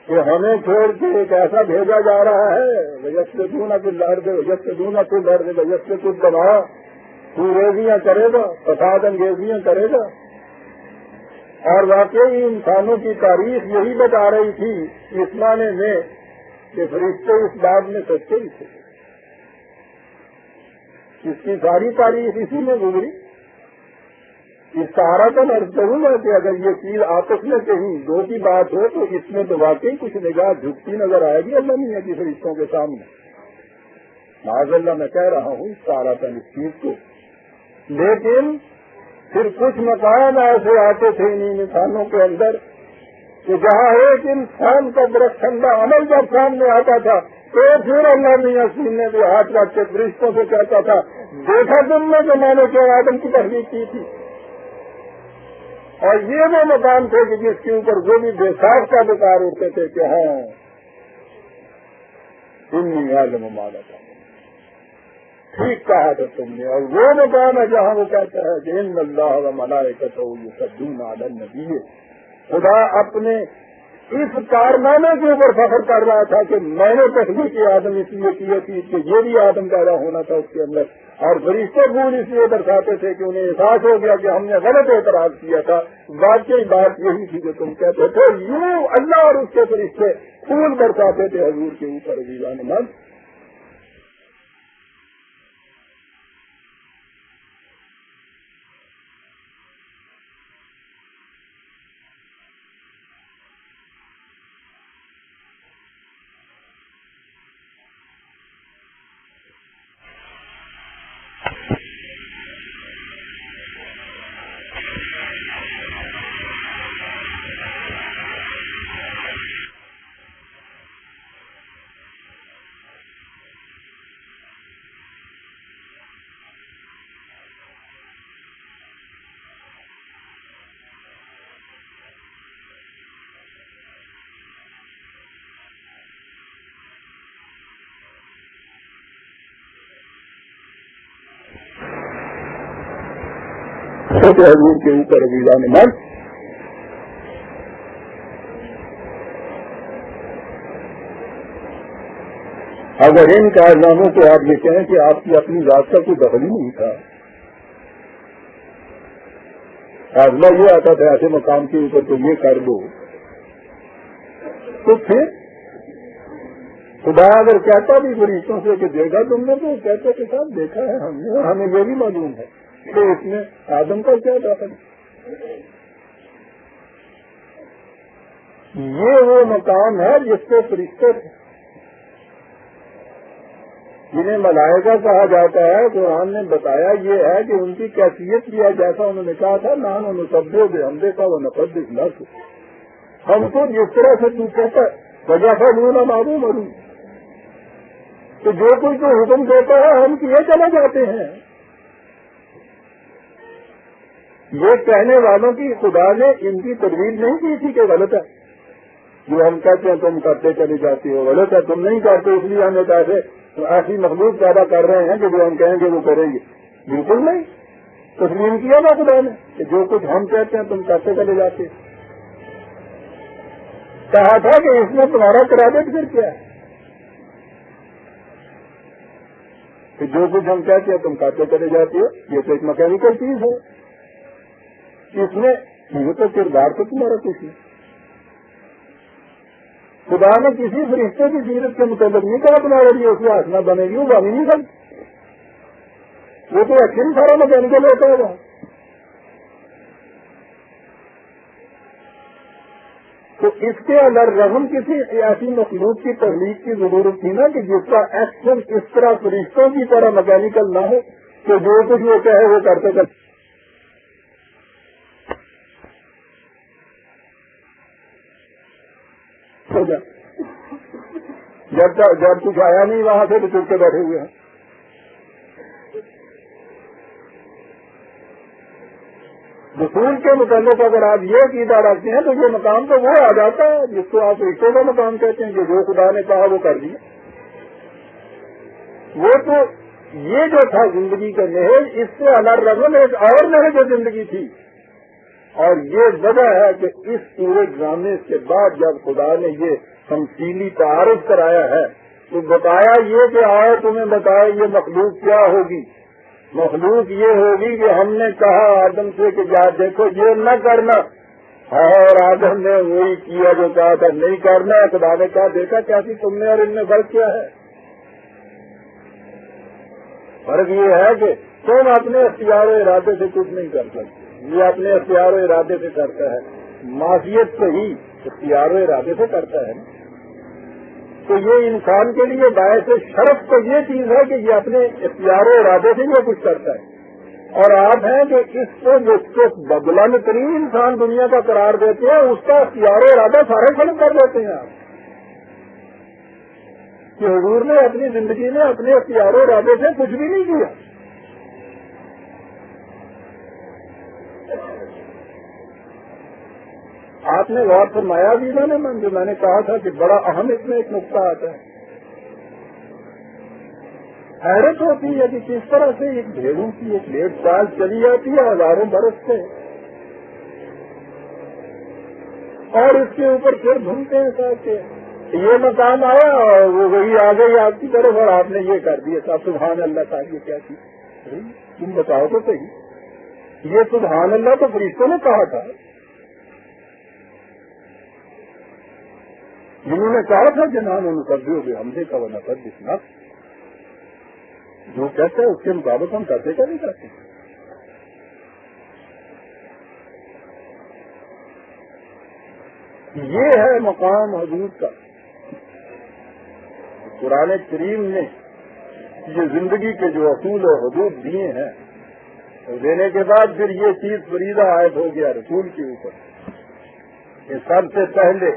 کہ ہمیں چھوڑ کے ایک ایسا بھیجا جا رہا ہے وَيَسْجُدُونَ فِي الْأَرْضِ وَيَسْجُدُونَ فِي الْأَرْضِ وَيَسْجُدُ الدَّمَاء، انگیزیاں کرے گا، فساد انگیزیاں کرے گا. اور واقعی انسانوں کی تاریخ یہی بتا رہی تھی اس معنی میں کہ فرشتے اس بات میں سچے ہی تھے. اس کی ساری تاریخ اسی میں گزری. اس سہارا کا میں کہوں گا کہ اگر یہ چیز آپس میں کہیں دو کی بات ہو تو اس میں تو واقعی کچھ نگاہ جھکتی نظر آئے گی اللہ میاں کی فرشتوں کے سامنے. معاذ اللہ میں کہہ رہا ہوں اس سہارا کا اس چیز کو. لیکن پھر کچھ مقام ایسے آتے تھے ان انسانوں کے اندر کہ جہاں ایک انسان کا درخشندہ عمل جب سامنے آتا تھا تو پھر اللہ میاں سینے پہ ہاتھ رکھ کے فرشتوں سے کہتا تھا دیکھا تم نے کہ میں نے کیا آدم کی تخلیق کی تھی. اور یہ وہ مقام تھے کہ جس کے اوپر وہ بھی بے ساخ کا بکار اٹھتے تھے کہ ہاں انی عالم ما لا تعلمون، ٹھیک کہا تھا تم نے. اور وہ مقام ہے جہاں وہ کہتا ہے کہ ان اللہ وملائکتہ یصلون علی النبی، خدا اپنے اس کارنامے کے اوپر فخر کر رہا تھا کہ میں نے تخلیق آدم اس لیے کی تھی کہ یہ بھی آدم پیدا ہونا تھا اس کے اندر. اور فرشتے پھول اس لیے درخواتے تھے کہ انہیں احساس ہو گیا کہ ہم نے غلط اعتراض کیا تھا. واقعی بات یہی تھی جو تم کہتے تھے. یوں اللہ اور اس کے فرشتے پھول برساتے تھے حضور کے اوپر عزیزان من. حضور کے اوپر عزیزان من. اگر ان کارناموں کو آپ یہ کہیں کہ آپ کی اپنی ذات کا کوئی دخل ہی نہیں تھا، فیصلہ یہ آتا تھا ایسے مقام کے اوپر تو یہ کر دو، تو پھر خدا اگر کہتا بھی فرشتوں سے کہ دیکھا تم نے تو کہتے کے ساتھ دیکھا ہے ہم نے، ہمیں یہ بھی معلوم ہے کہ اس میں آدم کا کیا دخل. یہ وہ مقام ہے جس کو فرشتے جنہیں ملائکہ کہا جاتا ہے قرآن نے بتایا یہ ہے کہ ان کی کیفیت بھی ہے جیسا انہوں نے کہا تھا نان نسبح بحمدک ونقدس لک. ہم کو جس طرح سے تو کہتا ہے ویفعلون ما یؤمرون، تو جو کوئی کو حکم دیتا ہے ہم کیے چلے جاتے ہیں. یہ کہنے والوں کی خدا نے ان کی تجویز نہیں کی تھی کہ غلط ہے جو ہم کہتے ہیں تم کرتے چلی جاتی ہو، غلط ہے تم نہیں کرتے اس لیے ہم ایسی مخلوق پیدا کر رہے ہیں کہ جو ہم کہیں گے وہ کریں گے. بالکل نہیں، تسلیم کیا نا خدا نے کہ جو کچھ ہم کہتے ہیں تم کرتے چلے جاتے. کہا تھا کہ اس میں تمہارا کریڈٹ پھر کیا ہے کہ جو کچھ ہم کہتے ہیں تم کرتے چلے جاتے ہو. یہ تو ایک میکینیکل چیز ہے، اس میں یہ تو کردار تو تمہارا کچھ نہیں. خدا نے کسی فرشتے کی سیرت کے متعلق نہیں کہا تمہارے لیے اس کی آسنا بنے گی، وہ بن ہی نہیں سکتی. وہ تو ایکچولی سارا میکینیکل ہوتا ہوگا. تو اس کے اندر رحم کسی ایسی مخلوق کی تخلیق کی ضرورت تھی نا کہ جس کا ایکشن اس طرح فرشتوں کی طرح میکینیکل نہ ہو کہ جو کچھ وہ کہے وہ کرتے کرتے جب کچھ آیا نہیں وہاں سے تو چپ کے بیٹھے ہوئے ہیں. رسول کے متعلق اگر آپ یہ عقیدہ رکھتے ہیں تو یہ مقام تو وہ آ جاتا ہے جس کو آپ رشتوں کا مقام کہتے ہیں کہ جو خدا نے کہا وہ کر دیا. وہ تو یہ جو تھا زندگی کا نہج، اس سے الگ رقم ایک اور نہج زندگی تھی. اور یہ وجہ ہے کہ اس پورے ڈرامے کے بعد جب خدا نے یہ تمثیلی تعارف کرایا ہے تو بتایا یہ کہ آؤ تمہیں بتایا یہ مخلوق کیا ہوگی. مخلوق یہ ہوگی کہ ہم نے کہا آدم سے کہ جا دیکھو یہ نہ کرنا، اور آدم نے وہی کیا جو کہا تھا نہیں کرنا. خدا نے کہا دیکھا کیسی تم نے اور ان میں فرق کیا ہے. فرق یہ ہے کہ تم اپنے اختیار و ارادے سے کچھ نہیں کر سکتے، یہ اپنے اختیار و ارادے سے کرتا ہے. معصیت سے ہی اختیار و ارادے سے کرتا ہے. تو یہ انسان کے لیے باعث شرف تو یہ چیز ہے کہ یہ اپنے اختیار و ارادے سے یہ کچھ کرتا ہے. اور آپ ہیں کہ اس کو جو بلند ترین انسان دنیا کا قرار دیتے ہیں اس کا اختیار و ارادہ سارے ختم کر دیتے ہیں آپ کہ حضور نے اپنی زندگی میں اپنے اختیار و ارادے سے کچھ بھی نہیں کیا. آپ نے غور فرمایا بھی جو میں نے کہا تھا کہ بڑا اہم اس میں ایک نقطہ آتا ہے. حیرت ہوتی ہے کہ کس طرح سے ایک بھیڑوں کی ایک 1.5 سال چلی جاتی ہے ہزاروں برس سے، اور اس کے اوپر پھر گھومتے ہیں صاحب کہ یہ مقام آیا اور وہ وہی آ گئی آپ کی طرف اور آپ نے یہ کر دیا. صاحب سبحان اللہ صاحب یہ کیا چیز، تم بتاؤ تو صحیح. یہ سبحان اللہ تو فرشتوں نے کہا تھا، جنہوں نے کہا تھا کہ نام ان کر دو ہم سے کا ورنہ کر جتنا جو کہتے ہیں اس کے مطابق ہم کرتے کیا نہیں کرتے. یہ ہے مقام حضور کا. قرآن کریم نے یہ زندگی کے جو اصول و حدود دیے ہیں دینے کے بعد پھر یہ چیز فریضہ عائد ہو گیا رسول کے اوپر کہ سب سے پہلے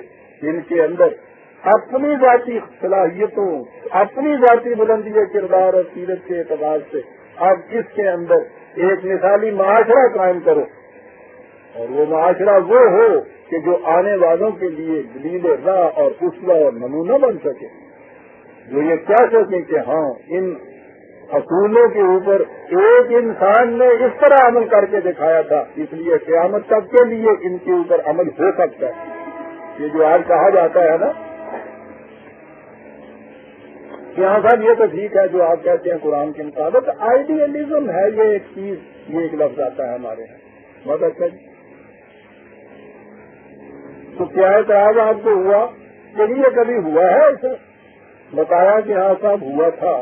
ان کے اندر اپنی ذاتی صلاحیتوں، اپنی ذاتی بلندی کردار اور سیرت کے اعتبار سے اب اس کے اندر ایک مثالی معاشرہ قائم کرو، اور وہ معاشرہ وہ ہو کہ جو آنے والوں کے لیے دلیل راہ اور اسوہ اور نمونہ بن سکے، جو یہ کہہ سکیں کہ ہاں ان اصولوں کے اوپر ایک انسان نے اس طرح عمل کر کے دکھایا تھا، اس لیے قیامت تک کے لیے ان کے اوپر عمل ہو سکتا ہے. یہ جو آج کہا جاتا ہے نا کہ ہاں صاحب یہ تو ٹھیک ہے جو آپ کہتے ہیں قرآن کے مطابق، آئیڈیلزم ہے یہ ایک چیز، یہ ایک لفظ آتا ہے ہمارے یہاں. بہت اچھا جی. تو کیا اعتراض آپ کو ہوا کہ یہ کبھی ہوا ہے ایسا؟ بتایا کہ ہاں صاحب ہوا تھا.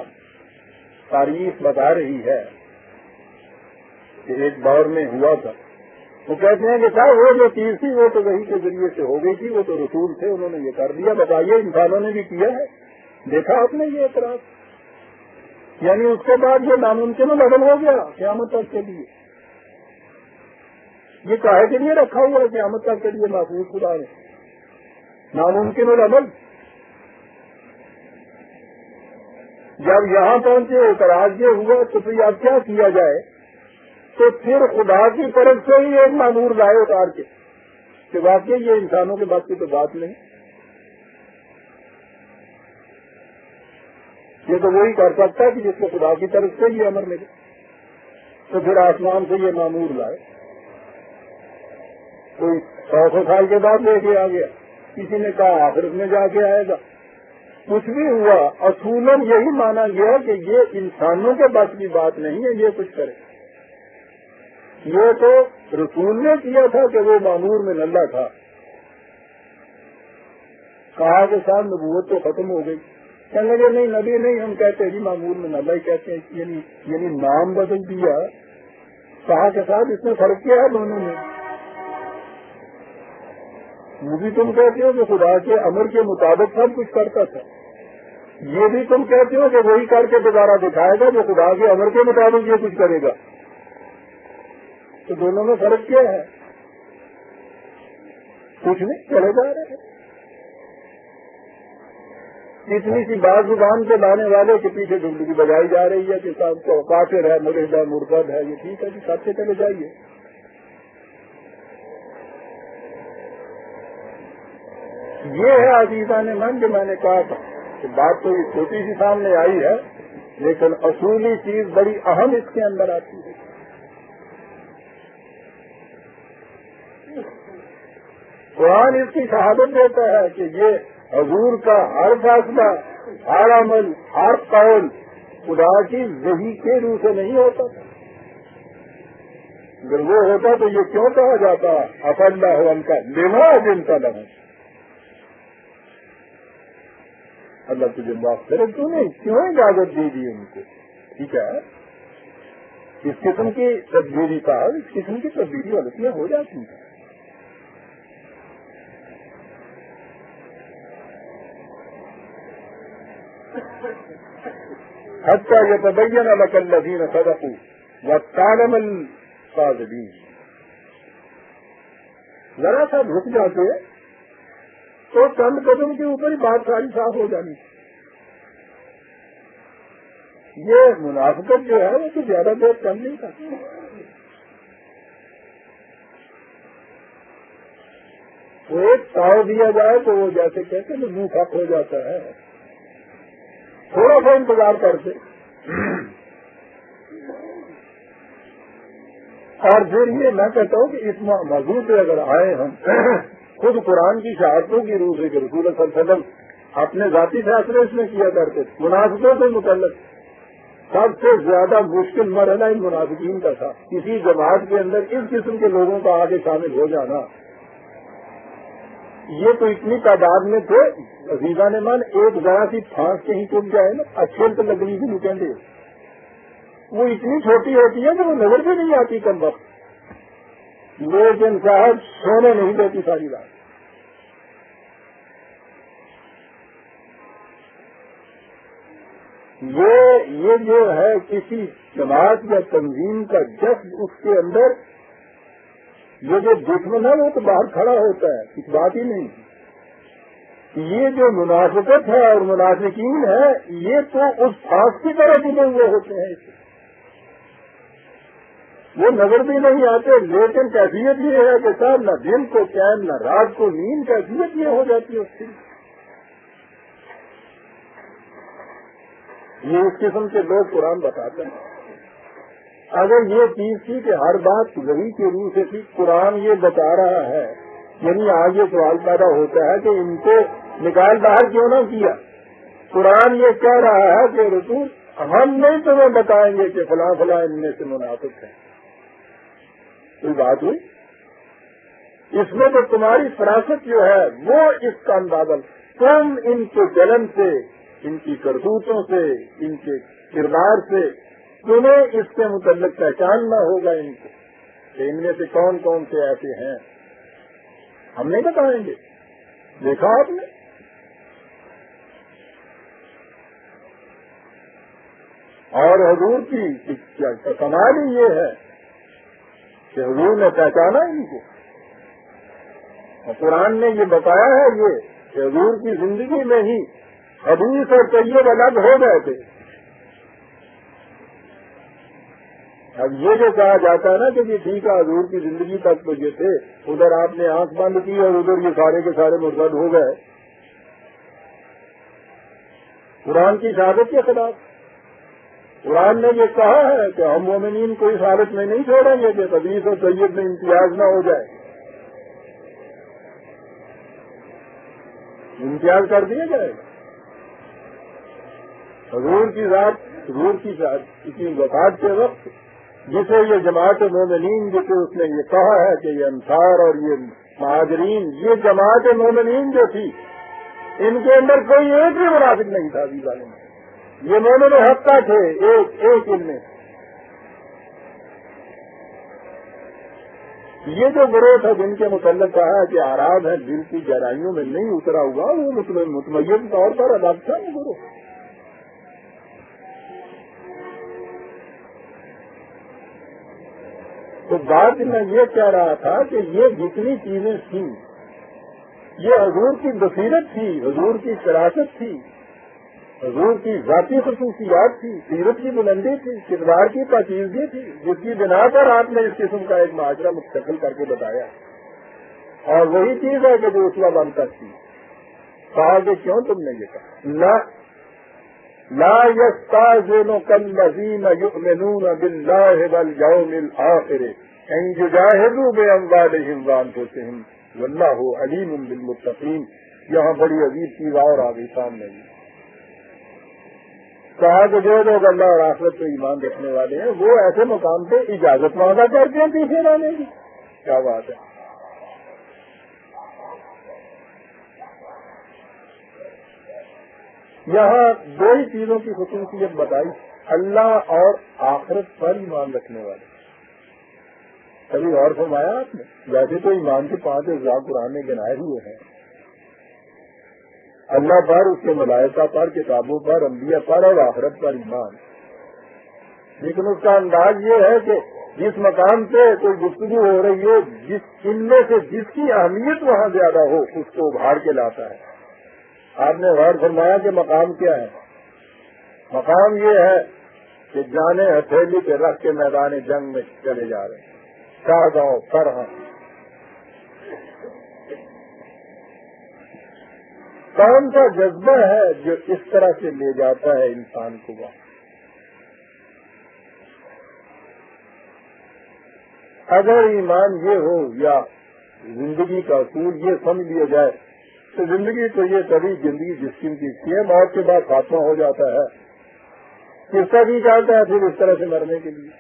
تاریخ بتا رہی ہے کہ ایک دور میں ہوا تھا. وہ کہتے ہیں کہ صاحب وہ جو چیز تھی وہ تو وہی کے ذریعے سے ہو گئی تھی، وہ تو رسول تھے انہوں نے یہ کر دیا. بتائیے انسانوں نے بھی کیا ہے؟ دیکھا آپ نے یہ اعتراض؟ یعنی اس کے بعد یہ ناممکن بدل ہو گیا قیامت تک کے لیے. یہ کاہے کے لیے رکھا ہوا ہے قیامت تک کے لیے محفوظ خدا نے ناممکن العمل. جب یہاں پہنچے اعتراض یہ ہوا تو پھر اب کیا کیا جائے؟ تو پھر خدا کی طرف سے ہی ایک معمور لائے اتار کے کہ واقعی یہ انسانوں کے بات کی تو بات نہیں، یہ تو وہی کر سکتا ہے کہ جس کو خدا کی طرف سے یہ امر ملے. تو پھر آسمان سے یہ معمور لائے. کوئی 100 سال کے بعد لے کے آ گیا، کسی نے کہا آخرت میں جا کے آئے گا. کچھ بھی ہوا اصولاً یہی مانا گیا کہ یہ انسانوں کے بس کی بات نہیں ہے یہ کچھ کرے. یہ تو رسول نے کیا تھا کہ وہ معمور میں نلّا تھا. کہا کہ صاحب نبوت تو ختم ہو گئی. کہنے لگے نہیں نبی نہیں، ہم کہتے ہیں جی معمور میں نلّا ہی کہتے ہیں، یعنی نام بدل دیا. کہا کہ صاحب اس میں فرق کیا ہے دونوں میں؟ یہ بھی تم کہتے ہو کہ خدا کے امر کے مطابق سب کچھ کرتا تھا، یہ بھی تم کہتے ہو کہ وہی کر کے دوبارہ دکھائے گا جو خدا کے امر کے مطابق یہ کچھ کرے گا، تو دونوں میں فرق کیا ہے؟ کچھ نہیں، چلے جا رہے ہیں۔ اتنی سی بات زبان کے لانے والے کے پیچھے ڈنڈی بجائی جا رہی ہے کہ صاحب کو کافر ہے، مرید ہے، مرتد ہے، یہ ٹھیک ہے جی، ساتھ سے چلے جائیے۔ یہ ہے عزیزان من جو میں نے کہا تھا کہ بات تو یہ چھوٹی سی سامنے آئی ہے، لیکن اصولی چیز بڑی اہم اس کے اندر آتی ہے۔ قرآن اس کی شہادت دیتا ہے کہ یہ حضور کا ہر فیصلہ، ہر عمل، ہر قول خدا کی وحی کے روح سے نہیں ہوتا تھا۔ اگر وہ ہوتا تو یہ کیوں کہا جاتا افلا ہو ان کا لما جنتا لگا، اللہ تجھے معاف کرے، تو نے کیوں اجازت دے دی ان کو؟ ٹھیک ہے، اس قسم کی تبدیلی کا اس قسم کی تبدیلی غلطیاں ہو جاتی ہیں۔ حتى يتبين لك الذين صدقوا وتعلم الكاذبين۔ ذرا سا رک جاتے تو چند قدم کے اوپر ہی بات ساری صاف ہو جانی۔ یہ منافقت جو ہے وہ تو زیادہ دیر کم نہیں تھا۔ تو ایک تاؤ دیا جائے تو وہ جیسے کہتے ہیں منہ پھک ہو جاتا ہے، تھوڑا سا انتظار کرتے اور پھر یہ میں کہتا ہوں کہ اس موضوع پہ اگر آئے ہم خود قرآن کی شہادتوں کی روح سے کہ رسول صلی اللہ علیہ وسلم اپنے ذاتی فیصلے اس میں کیا کرتے تھے، منافقوں سے متعلق سب سے زیادہ مشکل مرحلہ ان منافقین کا تھا۔ کسی جماعت کے اندر اس قسم کے لوگوں کا آگے شامل ہو جانا، یہ تو اتنی تعداد میں تھے عزیزان مان، ایک ذرا سی پھانس کہیں ٹوٹ جائے نا، اچھے تو لگنی بھی لکیں گے، وہ اتنی چھوٹی ہوتی ہے کہ وہ نظر بھی نہیں آتی کم وقت، لیکن صاحب سونے نہیں دیتی ساری رات۔ یہ جو ہے کسی جماعت یا تنظیم کا جذب اس کے اندر، یہ جو دشمن ہے وہ تو باہر کھڑا ہوتا ہے، کچھ بات ہی نہیں۔ یہ جو منافقت ہے اور منافقین ہے، یہ تو اس خاص کی طرح ڈوبے ہوئے ہوتے ہیں، وہ نظر بھی نہیں آتے، لیکن کیفیت یہ ہے کہ صاحب نہ دن کو چین نہ رات کو نیند، کیفیت یہ ہو جاتی ہے اس کی۔ یہ اس قسم کے لوگ قرآن بتاتے ہیں۔ اگر یہ چیز تھی کہ ہر بات وحی کے روح سے تھی، قرآن یہ بتا رہا ہے، یعنی آج یہ سوال پیدا ہوتا ہے کہ ان کو نکال باہر کیوں نہ کیا؟ قرآن یہ کہہ رہا ہے کہ رسول ہم نہیں تمہیں بتائیں گے کہ فلاں فلاں ان میں سے منافق ہے۔ کوئی بات ہوئی؟ اس میں تو تمہاری فراست جو ہے وہ اس کا اندازہ، تم ان کے جلن سے، ان کی کرتوتوں سے، ان کے کردار سے تمہیں اس کے متعلق پہچاننا ہوگا ان کو کہ ان میں سے کون کون سے ایسے ہیں۔ ہم نہیں بتائیں گے، دیکھا آپ نے؟ اور حضور کی کمال ہی یہ ہے کہ حضور نے پہچانا ان کو، اور قرآن نے یہ بتایا ہے یہ کہ حضور کی زندگی میں ہی حدیث اور طیب الگ ہو گئے تھے۔ اب یہ جو کہا جاتا ہے نا کہ یہ ٹھیک ہے حضور کی زندگی تک تو یہ تھے، ادھر آپ نے آنکھ بند کی اور ادھر یہ سارے کے سارے مرتد ہو گئے، قرآن کی شہادت کے خلاف۔ قرآن نے یہ کہا ہے کہ ہم مومنین کو اس حالت میں نہیں چھوڑیں گے کہ حدیث اور طیب میں امتیاز نہ ہو جائے، امتیاز کر دیا جائے گا۔ حضور کی ذات، حضور کی وفات کے وقت جسے یہ جماعت مومنین، جسے اس نے یہ کہا ہے کہ یہ انصار اور یہ مہاجرین، یہ جماعت مومنین جو تھی، ان کے اندر کوئی ایک بھی منافق نہیں تھا۔ یہ مومن حقہ تھے، ایک ان میں۔ یہ جو گروہ تھا جن کے متعلق کہا کہ آراد ہے دل کی گہرائیوں میں نہیں اترا ہوا، وہ متمین طور پر ادب تھا وہ گروہ. تو بات میں یہ کہہ رہا تھا کہ یہ جتنی چیزیں تھیں یہ حضور کی بصیرت تھی، حضور کی شراکت تھی، حضور کی ذاتی خصوصیات تھی، سیرت کی بلندی تھی، کردار کی پاکیزگی تھی، جس کی بنا پر آپ نے اس قسم کا ایک معاشرہ مستقل کر کے بتایا. اور وہی چیز ہے کہ جو اسوا بن سکتی. کہا کہ کیوں تم نے یہ کہا لا يستأذن كالذين يؤمنون بالله واليوم الآخر أن يجاهدوا بأموالهم وأنفسهم والله عليم بالمتقين. یہاں بڑی عجیب چیز اور آ گئی سامنے. کہا کہ جو لوگ اللہ اور آخرت پہ ایمان رکھنے والے ہیں وہ ایسے مقام پہ اجازت مانگا کرتے ہیں پیچھے رہنے کی. کیا بات ہے. یہاں دو ہی چیزوں کی خصوصیت بتائی، اللہ اور آخرت پر ایمان رکھنے والے. کبھی اور فرمایا آپ نے؟ ویسے تو ایمان کے 5 اجزاء قرآن میں گنائے ہوئے ہیں، اللہ پر، اس کے ملائکہ پر، کتابوں پر، انبیاء پر اور آخرت پر ایمان. لیکن اس کا انداز یہ ہے کہ جس مقام پہ کوئی گفتگو ہو رہی ہو، ان میں سے جس کی اہمیت وہاں زیادہ ہو اس کو ابھار کے لاتا ہے. آپ نے غور فرمایا کہ مقام کیا ہے؟ مقام یہ ہے کہ جانے ہتھیلی پہ رکھ کے میدان جنگ میں چلے جا رہے ہیں، شاہداؤں فرحاں. کون سا جذبہ ہے جو اس طرح سے لے جاتا ہے انسان کو وہاں؟ اگر ایمان یہ ہو یا زندگی کا اصول یہ سمجھ لیا جائے تو زندگی تو یہ کبھی زندگی جسم کی ہے، موت کے بعد خاتمہ ہو جاتا ہے. کس کا بھی چاہتا ہے پھر اس طرح سے مرنے کے لیے؟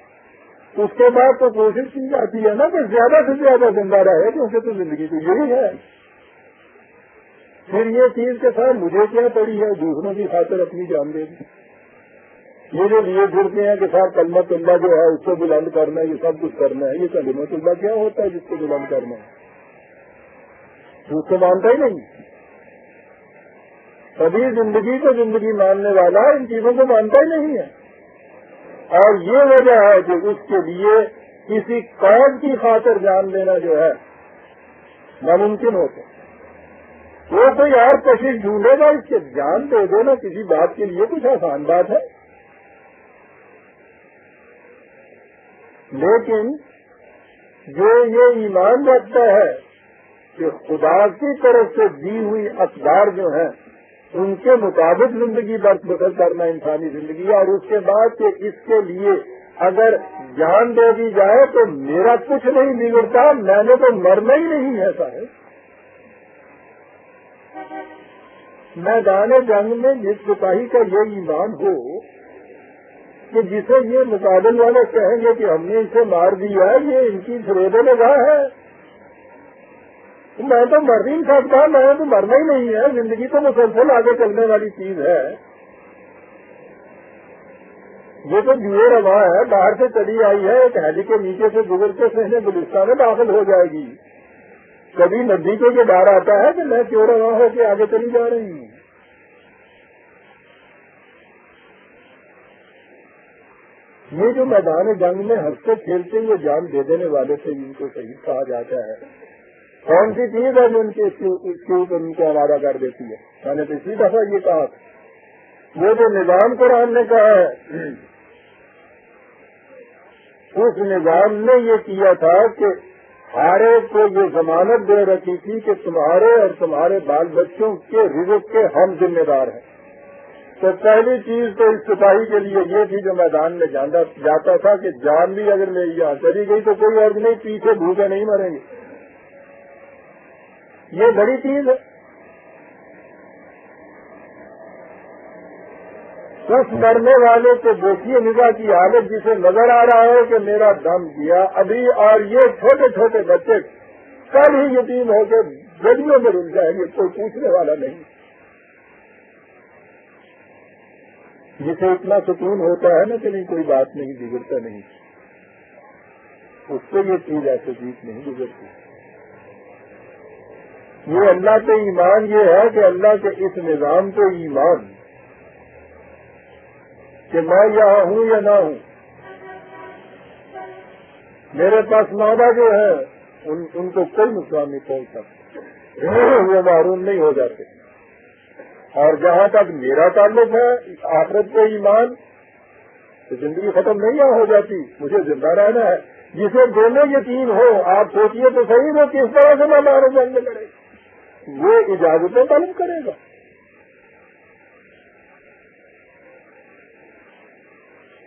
اس کے بعد تو کوشش کی جاتی ہے نا کہ زیادہ سے زیادہ زندہ رہے، کیونکہ تو زندگی تو یہی ہے. پھر یہ چیز کے ساتھ مجھے کیا پڑی ہے دوسروں کی خاطر اپنی جان دے دی. یہ جو لیے پھرتے ہیں کہ صاحب کلمت اللہ جو ہے اس کو بلند کرنا ہے، یہ سب کچھ کرنا ہے. یہ کلمت اللہ کیا ہوتا ہے جس کو بلند کرنا ہے؟ اس کو مانتا ہی نہیں. کبھی زندگی کو زندگی ماننے والا ان چیزوں کو مانتا ہی نہیں ہے. اور یہ وجہ ہے کہ اس کے لیے کسی قوم کی خاطر جان لینا جو ہے ناممکن ہوتا ہے. وہ کوئی اور کوشش ڈھونڈے گا، اس کے جان دے دینا کسی بات کے لیے کچھ آسان بات ہے. لیکن جو یہ ایمان رکھتا ہے کہ خدا کی طرف سے دی ہوئی اقدار جو ہیں ان کے مطابق زندگی بدل کرنا انسانی زندگی، اور اس کے بعد کہ اس کے لیے اگر جان دے دی جائے تو میرا کچھ نہیں بگڑتا، میں نے تو مرنا ہی نہیں ہے. صاحب میدان جنگ میں جس سپاہی کا یہ ایمان ہو کہ جسے یہ مقابل والے کہیں گے کہ ہم نے اسے مار دیا ہے، یہ ان کی فریب نگاہ ہے، میں تو مر نہیں سکتا، میں تو مرنا ہی نہیں ہے، زندگی تو مسلسل آگے چلنے والی چیز ہے. یہ تو دیے رواں ہے، باہر سے چلی آئی ہے، ایک ہیلی کے نیچے سے گزر کے سہنے بلستان میں داخل ہو جائے گی. کبھی ندی کو یہ ڈر آتا ہے کہ میں کیوں رواں ہو کے آگے چلی جا رہی ہوں. یہ جو میدان جنگ میں ہنستے کھیلتے ہوئے جان دے دینے والے تھے ان کو شہید کہا جاتا ہے. کون سی چیز ہے جو ان کے اس کے اوپر ان کو آمادہ کر دیتی ہے؟ میں نے پچھلی دفعہ یہ کہا وہ جو نظام قرآن نے کہا ہے اس نظام نے یہ کیا تھا کہ ہر ایک کو یہ ضمانت دے رکھی تھی کہ تمہارے اور تمہارے بال بچوں کے رزق کے ہم ذمہ دار ہیں. تو پہلی چیز تو اس سپاہی کے لیے یہ تھی جو میدان میں جاتا تھا کہ جان بھی اگر میری یہاں چلی گئی تو کوئی اور نہیں، پیچھے بھوکے نہیں مریں گے. یہ بڑی چیز ہے. اس مرنے والے کو دیکھیے نگاہ کی حالت جسے نظر آ رہا ہے کہ میرا دم گیا ابھی، اور یہ چھوٹے چھوٹے بچے کل ہی یتیم ہو کے گلیوں میں رک جائیں گے، کوئی پوچھنے والا نہیں. جسے اتنا سکون ہوتا ہے نا کہ نہیں کوئی بات نہیں، بگڑتا نہیں. اس سے یہ چیز ایسے بیچ نہیں گزرتی. یہ اللہ کے ایمان یہ ہے کہ اللہ کے اس نظام کو ایمان کہ میں یہاں ہوں یا نہ ہوں، میرے پاس مادہ جو ہے ان کو کوئی نقصان نہیں پہنچ سکتا، وہ محروم نہیں ہو جاتے. اور جہاں تک میرا تعلق ہے آخرت کے ایمان، تو زندگی ختم نہیں ہو جاتی، مجھے زندہ رہنا ہے. جسے دونوں یقین ہو، آپ سوچیے تو صحیح وہ کس طرح سے محروم بننے لگے، وہ اجازتیں طلب کرے گا.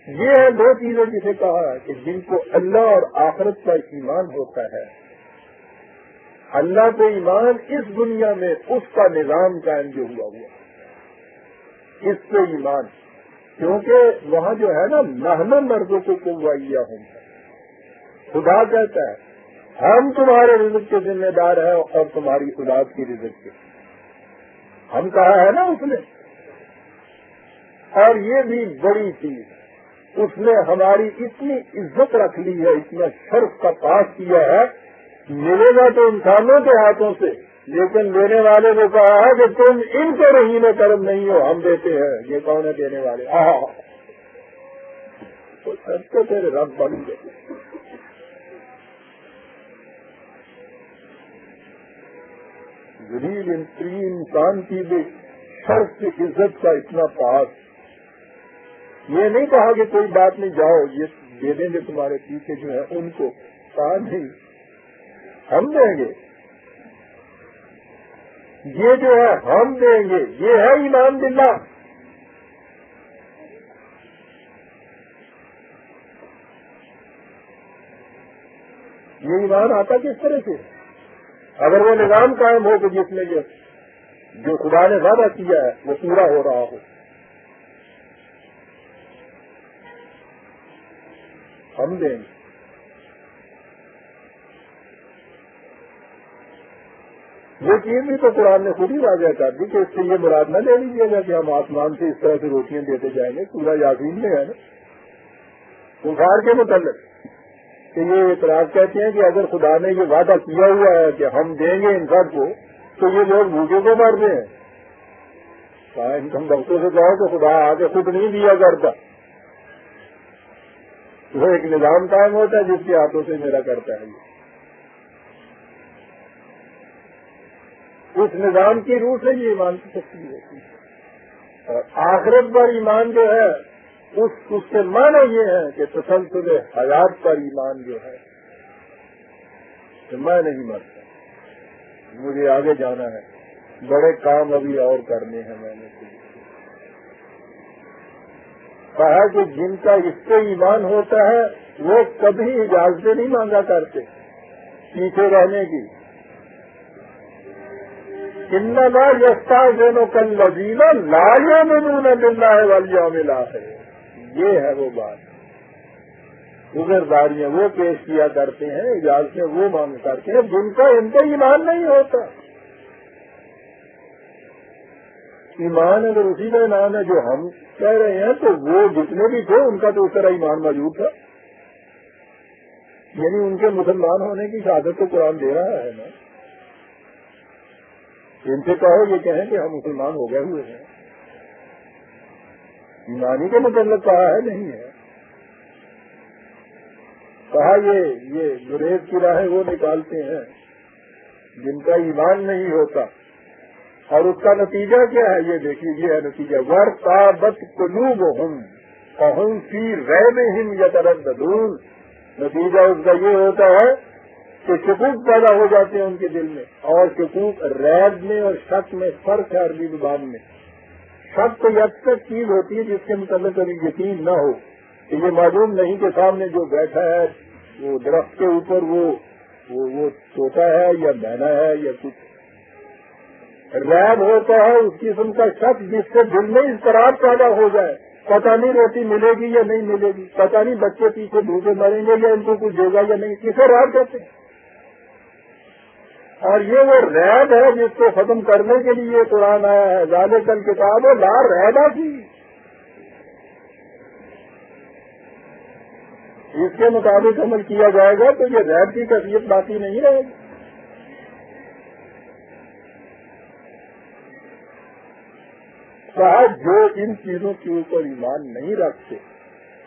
یہ ہے دو چیزیں جسے کہا ہے کہ جن کو اللہ اور آخرت کا ایمان ہوتا ہے. اللہ کے ایمان اس دنیا میں اس کا نظام قائم جو ہوا اس پہ ایمان، کیونکہ وہاں جو ہے نا نحن مردوں کو قویہ ہوں، خدا کہتا ہے ہم تمہارے رزق کے ذمہ دار ہیں اور تمہاری اولاد کی رزق کے. ہم کہا ہے نا اس نے. اور یہ بھی بڑی چیز، اس نے ہماری اتنی عزت رکھ لی ہے، اتنا شرف کا پاس کیا ہے. ملے گا تو انسانوں کے ہاتھوں سے، لیکن لینے والے نے کہا ہے کہ تم ان کو رحیم کرم نہیں ہو، ہم دیتے ہیں. یہ کون ہے دینے والے؟ تو سب کو تیرے رب بن گئے. غریب انسان کی بھی شرف کی عزت کا اتنا پاس. یہ نہیں کہا کہ کوئی بات نہیں، جاؤ یہ دے دیں گے تمہارے پیچھے جو ہے ان کو، کہا نہیں ہم دیں گے. یہ جو ہے ہم دیں گے، یہ ہے ایمان باللہ. یہ ایمان آتا کس طرح سے؟ اگر وہ نظام قائم ہو کہ جس میں جو خدا نے وعدہ کیا ہے وہ پورا ہو رہا ہو. ہم دیں گے. یہ چیز بھی تو قرآن نے خود ہی واضح کر دی کہ اس سے یہ مراد نہ لے لیجیے گا کہ ہم آسمان سے اس طرح سے روٹیاں دیتے جائیں گے. سورہ یاسین میں ہے نا کفار کے متعلق کہ یہ اعتراض کہتے ہیں کہ اگر خدا نے یہ وعدہ کیا ہوا ہے کہ ہم دیں گے ان سب کو، تو یہ لوگ بھوکے کو مارتے ہیں. ان تم بختوں سے کہو کہ خدا آگے خود نہیں دیا کرتا، وہ ایک نظام قائم ہوتا ہے جس کے ہاتھوں سے میرا کرتا ہے. اس نظام کی روح سے یہ ایمان کی سختی ہوتی ہے. اور آخرت پر ایمان جو ہے اس سے معنی یہ ہے کہ تسلسل حیات پر ایمان جو ہے کہ میں نہیں مرتا، مجھے آگے جانا ہے، بڑے کام ابھی اور کرنے ہیں. میں نے کہا کہ جن کا اس پہ ایمان ہوتا ہے وہ کبھی اجازتیں نہیں مانگا کرتے پیچھے رہنے کی. انما یستأذنک الذین لا یؤمنون باللہ والیوم الآخر. یہ ہے وہ بات. گزرداریاں وہ پیش کیا کرتے ہیں، اجازتیں وہ مانگ کرتے ہیں جن کا ان پہ ایمان نہیں ہوتا. ایمان اگر اسی کا نام ہے جو ہم کہہ رہے ہیں تو وہ جتنے بھی تھے ان کا تو اس طرح ایمان موجود تھا. یعنی ان کے مسلمان ہونے کی شہادت تو قرآن دے رہا ہے نا. ان سے کہو یہ کہیں کہ ہم مسلمان ہو گئے ہوئے ہیں. ایمانی کے متعلق کہا ہے نہیں ہے. کہا یہ گریز کی راہیں وہ نکالتے ہیں جن کا ایمان نہیں ہوتا. اور اس کا نتیجہ کیا ہے یہ دیکھیے، یہ ہے نتیجہ وَارْتَابَتْ قُلُوبُهُمْ فَهُمْ فِي رَيْبِهِمْ يَتَرَدَّدُونَ. نتیجہ اس کا یہ ہوتا ہے کہ شکوک پیدا ہو جاتے ہیں ان کے دل میں. اور شکوک ریب میں اور شک میں فرق ہے عربی زبان میں. شک تو یک تک چیز ہوتی ہے جس کے متعلق کبھی یقین نہ ہو کہ یہ معلوم نہیں کہ سامنے جو بیٹھا ہے وہ درخت کے اوپر وہ سوتا ہے یا بہنا ہے یا کچھ. ریب ہوتا ہے اس قسم کا شک جس سے دل میں اضطراب پیدا ہو جائے. پتہ نہیں روٹی ملے گی یا نہیں ملے گی، پتہ نہیں بچے پیچھے بھوکے مریں گے یا ان کو کچھ دے گا یا نہیں. کسے ریب کہتے ہیں؟ اور یہ وہ ریب ہے جس کو ختم کرنے کے لیے قرآن آیا ہے. ذالک الکتاب لا ریب فیہ. اس کے مطابق عمل کیا جائے گا تو یہ غیب کی کیفیت باقی نہیں رہے گی. صاحب جو ان چیزوں کے اوپر ایمان نہیں رکھتے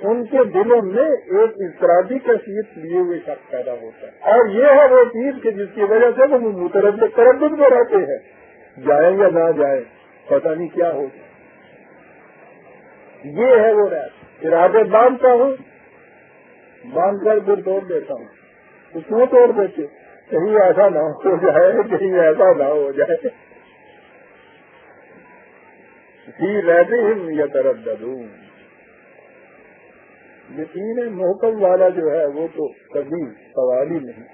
ان کے دلوں میں ایک اضطرابی کیفیت لیے ہوئے شخص پیدا ہوتا ہے، اور یہ ہے وہ چیز کہ جس کی وجہ سے وہ تردد میں رہتے ہیں، جائیں یا نہ جائیں پتہ نہیں کیا ہوگا. یہ ہے وہ رات ارادے باندھتا ہوں، باندھ کر پھر توڑ دیتا ہوں. تو کیوں توڑ دیتے؟ کہیں ایسا نہ ہو جائے، کہیں ایسا نہ ہو جائے. رہتے ہی یا ترددون، یقین محکم والا جو ہے وہ تو کبھی سوال ہی نہیں.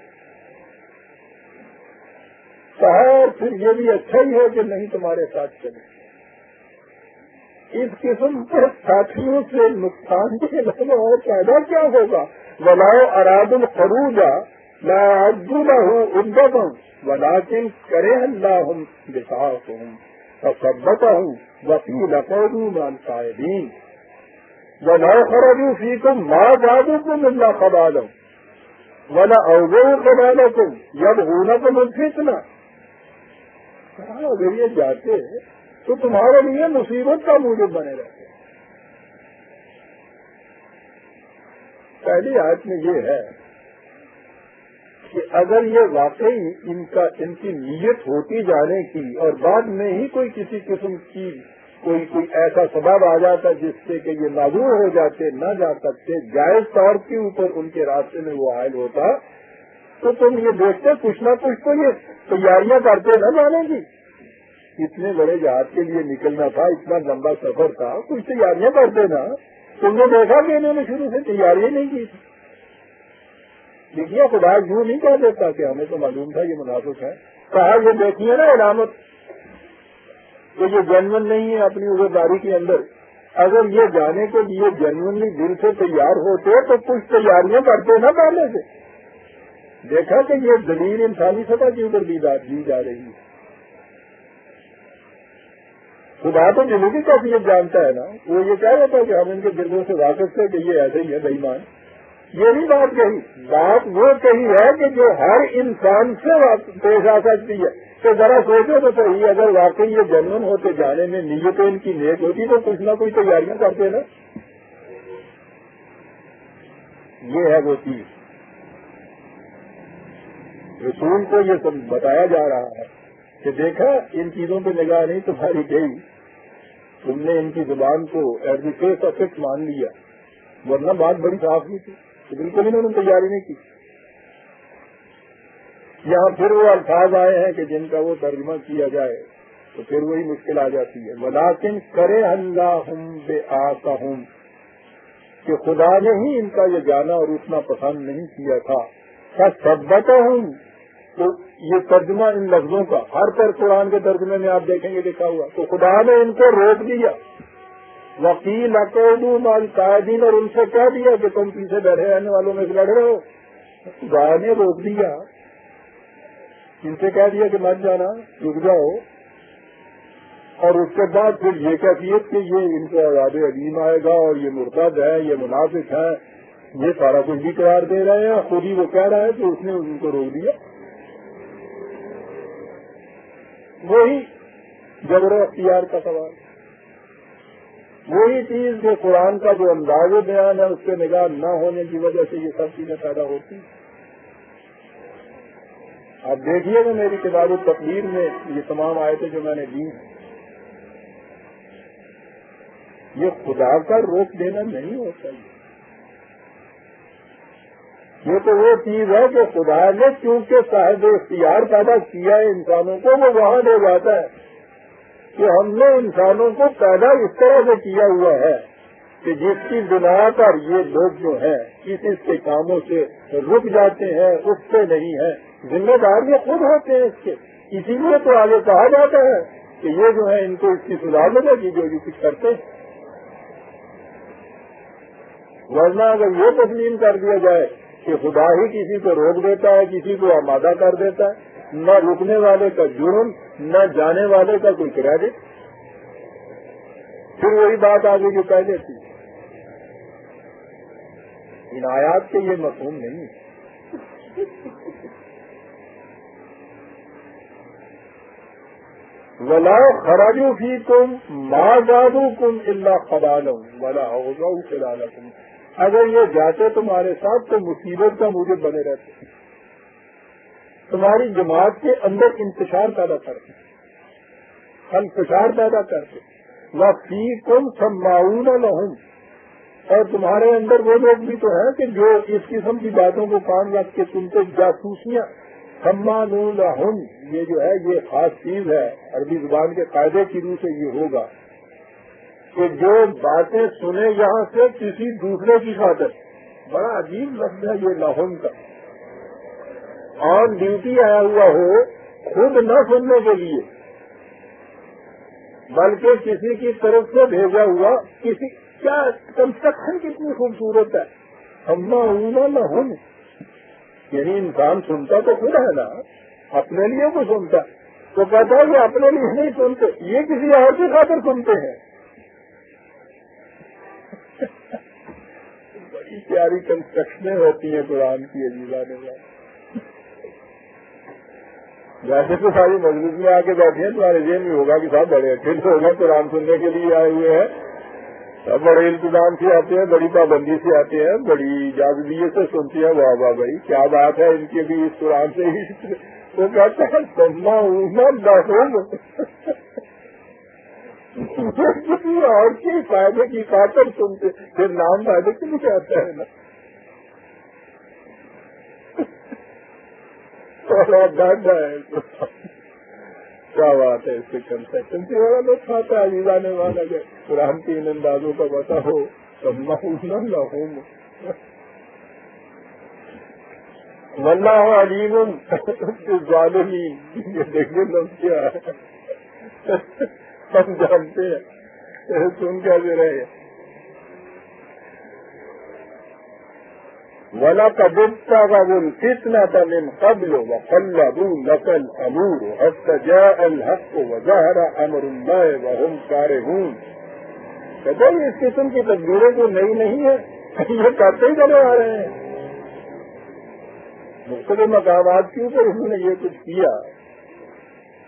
کہا پھر یہ بھی اچھا ہی ہے کہ نہیں تمہارے ساتھ چلے. اس قسم کے ساتھیوں سے نقصان کے علاوہ اور پیدا کیا ہوگا؟ وَلَوْ أَرَادُوا الْخُرُوجَ لَأَعَدُّوا لَهُ عُدَّةً وَلَٰكِنْ كَرِهَ اللَّهُ بِعَاثَهُمْ فَثَبَّتَهُمْ وَقِيلَ اقْعُدُوا مَعَ الْقَاعِدِينَ وَلَوْ خَرَجُوا فِيكُمْ مَا زَادُوكُمْ إِلَّا خَبَالًا وَلَأَوْضَعُوا خِلَالَكُمْ يَبْغُونَكُمُ الْفِتْنَةَ. اگر یہ جاتے تو تمہارے لیے مصیبت کا موجب بنے رہتے. پہلی آیت میں یہ ہے کہ اگر یہ واقعی ان کی نیت ہوتی جانے کی اور بعد میں ہی کوئی کسی قسم کی کوئی ایسا سبب آ جاتا جس سے کہ یہ معذور ہو جاتے، نہ جا سکتے، جائز طور کے اوپر ان کے راستے میں وہ حائل ہوتا، تو تم یہ دیکھتے کچھ نہ کچھ تو یہ تیاریاں کرتے نہ جانے کی. اتنے بڑے جہاز کے لیے نکلنا تھا، اتنا لمبا سفر تھا، کچھ تیاریاں کرتے نا. تم نے دیکھا کہ انہوں نے شروع سے تیاریاں نہیں کی تھی. دیکھیے خدا یوں نہیں کہہ دیتا کہ ہمیں تو معلوم تھا یہ منافق ہے. کہا یہ دیکھیے نا علامت کہ یہ جنون نہیں ہے اپنی عذرداری کے اندر. اگر یہ جانے کے لیے جنونلی دل سے تیار ہوتے تو کچھ تیاریاں کرتے نا پہلے سے. دیکھا کہ یہ دلیل انسانی سطح کے اوپر دی جا رہی ہے. خدا تو دلوں کی کیفیت جانتا ہے نا. وہ یہ کہہ رہتا ہے کہ ہم ان کے دلوں سے واقف تھے کہ یہ ایسے ہی ہے بے ایمان. یہ نہیں بات کہی، بات وہ کہی ہے کہ جو ہر انسان سے پیش آ سکتی ہے. تو ذرا سوچو تو صحیح، اگر واقعی یہ جنون ہوتے جانے میں نیتیں ان کی نیک ہوتی تو کچھ نہ کچھ تیاریاں کرتے نا. یہ ہے وہ چیز. رسول کو یہ سب بتایا جا رہا ہے کہ دیکھا ان چیزوں پہ نگاہ نہیں تمہاری گئی، تم نے ان کی زبان کو ایز اے فیس افیکٹ مان لیا، ورنہ بات بڑی صاف نہیں تھی. بالکل انہوں نے تیاری نہیں کی. یہاں پھر وہ الفاظ آئے ہیں کہ جن کا وہ ترجمہ کیا جائے تو پھر وہی مشکل آ جاتی ہے. وَلَٰكِنْ كَرِهَ اللَّهُ بِعَاثَهُمْ، کہ خدا نے ہی ان کا یہ جانا اور اتنا پسند نہیں کیا تھا. فَثَبَّتَهُمْ، تو یہ ترجمہ ان لفظوں کا ہر پر قرآن کے ترجمے میں آپ دیکھیں گے لکھا ہوا، تو خدا نے ان کو روک دیا. وکیل اقعدوا مع القاعدین، اور ان سے کہہ دیا کہ تم پیچھے بیٹھے رہنے والوں میں لڑ رہے ہو. خدا نے روک دیا، ان سے کہہ دیا کہ مت جانا، رک جاؤ. اور اس کے بعد پھر یہ کیفیت کہ یہ ان کو عذاب علیم آئے گا اور یہ مرتد ہے، یہ منافق ہے، یہ سارا کچھ بھی قرار دے رہے ہیں. خود ہی وہ کہہ رہا ہے کہ اس نے ان کو روک دیا. وہی جبر و اختیار کا سوال، وہی چیز جو قرآن کا جو انداز بیان ہے اس پہ نگاہ نہ ہونے کی وجہ سے یہ سب چیزیں پیدا ہوتی ہیں. آپ دیکھیے گا میری کتاب التقدیر میں یہ تمام آیتیں جو میں نے دی ہیں، یہ خدا کا روک دینا نہیں ہوتا. یہ تو وہ چیز ہے کہ خدا نے کیونکہ صاحب اختیار پیدا کیا ہے انسانوں کو، وہ وہاں لے جاتا ہے کہ ہم نے انسانوں کو پیدا اس طرح سے کیا ہوا ہے کہ جس کی بنا پر یہ لوگ جو ہیں اس کے کاموں سے رک جاتے ہیں، اٹھتے نہیں ہیں. ذمہ دار یہ خود ہوتے ہیں اس کے. اسی لیے تو آگے کہا جاتا ہے کہ یہ جو ہے ان کو اس کی سزا ملے گی جو یہ کچھ کرتے ہیں. ورنہ اگر یہ تسلیم کر دیا جائے کہ خدا ہی کسی کو روک دیتا ہے، کسی کو آمادہ کر دیتا ہے، نہ رکنے والے کا جرم، نہ جانے والے کا کوئی کریڈٹ، پھر وہی بات آگے جو پہلے تھی. ان آیات کے یہ مفہوم نہیں ہے. ولا خراجو فیکم ما زادوکم الا خبالا ولا اوضعوا خلالکم. اگر یہ جاتے تمہارے ساتھ تو مصیبت کا موجب بنے رہتے, تمہاری جماعت کے اندر انتشار پیدا کرتے, انتشار پیدا کرتے. وَفِيكُمْ سَمَّاعُونَ لَهُمْ, اور تمہارے اندر وہ لوگ بھی تو ہیں کہ جو اس قسم کی باتوں کو کان رکھ کے سنتے, جاسوسیاں. سَمَّاعُونَ لَهُمْ, یہ جو ہے یہ خاص چیز ہے, عربی زبان کے قاعدے کی روح سے یہ ہوگا کہ جو باتیں سنے یہاں سے کسی دوسرے کی خاطر. بڑا عجیب لفظ ہے یہ لہم کا. آن ڈیوٹی آیا ہوا ہو خود نہ سننے کے لیے, بلکہ کسی کی طرف سے بھیجا ہوا, کسی کیا کنسٹرکشن کتنی خوبصورت ہے. ہمنا اونا نہ ہن, یعنی انسان سنتا تو خود ہے نا, اپنے لیے وہ سنتا تو کہتا ہے کہ اپنے لیے نہیں سنتے, یہ کسی اور کی خاطر سنتے ہیں. بڑی پیاری کنسٹرکشنیں ہوتی ہیں قرآن کی عزیزان نے. ویسے تو ساری مجلس میں آ کے بیٹھے ہیں, تمہارے ذہن میں ہوگا کہ صاحب بڑے اچھے سے ہوگا, قرآن سننے کے لیے آئے ہوئے ہیں, سب بڑے انتظام سے آتے ہیں, بڑی پابندی سے آتے ہیں, بڑی جاذبیت سے سنتے ہیں. واہ واہ بھائی کیا بات ہے ان کے بھی اس قرآن سے ہی. وہ کہتے ہیں سننا اونا لہم, کسی اور کے فائدے کی خاطر سنتے, پھر نام فائدے کے لیے آتا ہے نا. کیا بات ہے, اس سے کنسٹرکشن والا لوگ آتا ہے عزیزان نے والا کہ قرآن کے ان اندازوں کا پتا ہو. سننا اونا لہم واللہ علیم بالظالمین. یہ دیکھنے لوگ کیا ہے, ہم جانتے ہیں, سن کیسے رہے. وَلَقَدِ ابْتَغَوُا الْفِتْنَةَ مِنْ قَبْلُ وَقَلَّبُوا لَكَ الْأَمُورُ حَتَّى جَاءَ الْحَقُّ وَظَهَرَ أَمْرُ اللَّهِ وَهُمْ كَارِهُونَ. کہتے ہیں اس قسم کی تدبیریں جو نئی نہیں ہے, یہ کرتے ہی چلے آ رہے ہیں. مختلف مقامات کے اوپر انہوں نے یہ کچھ کیا,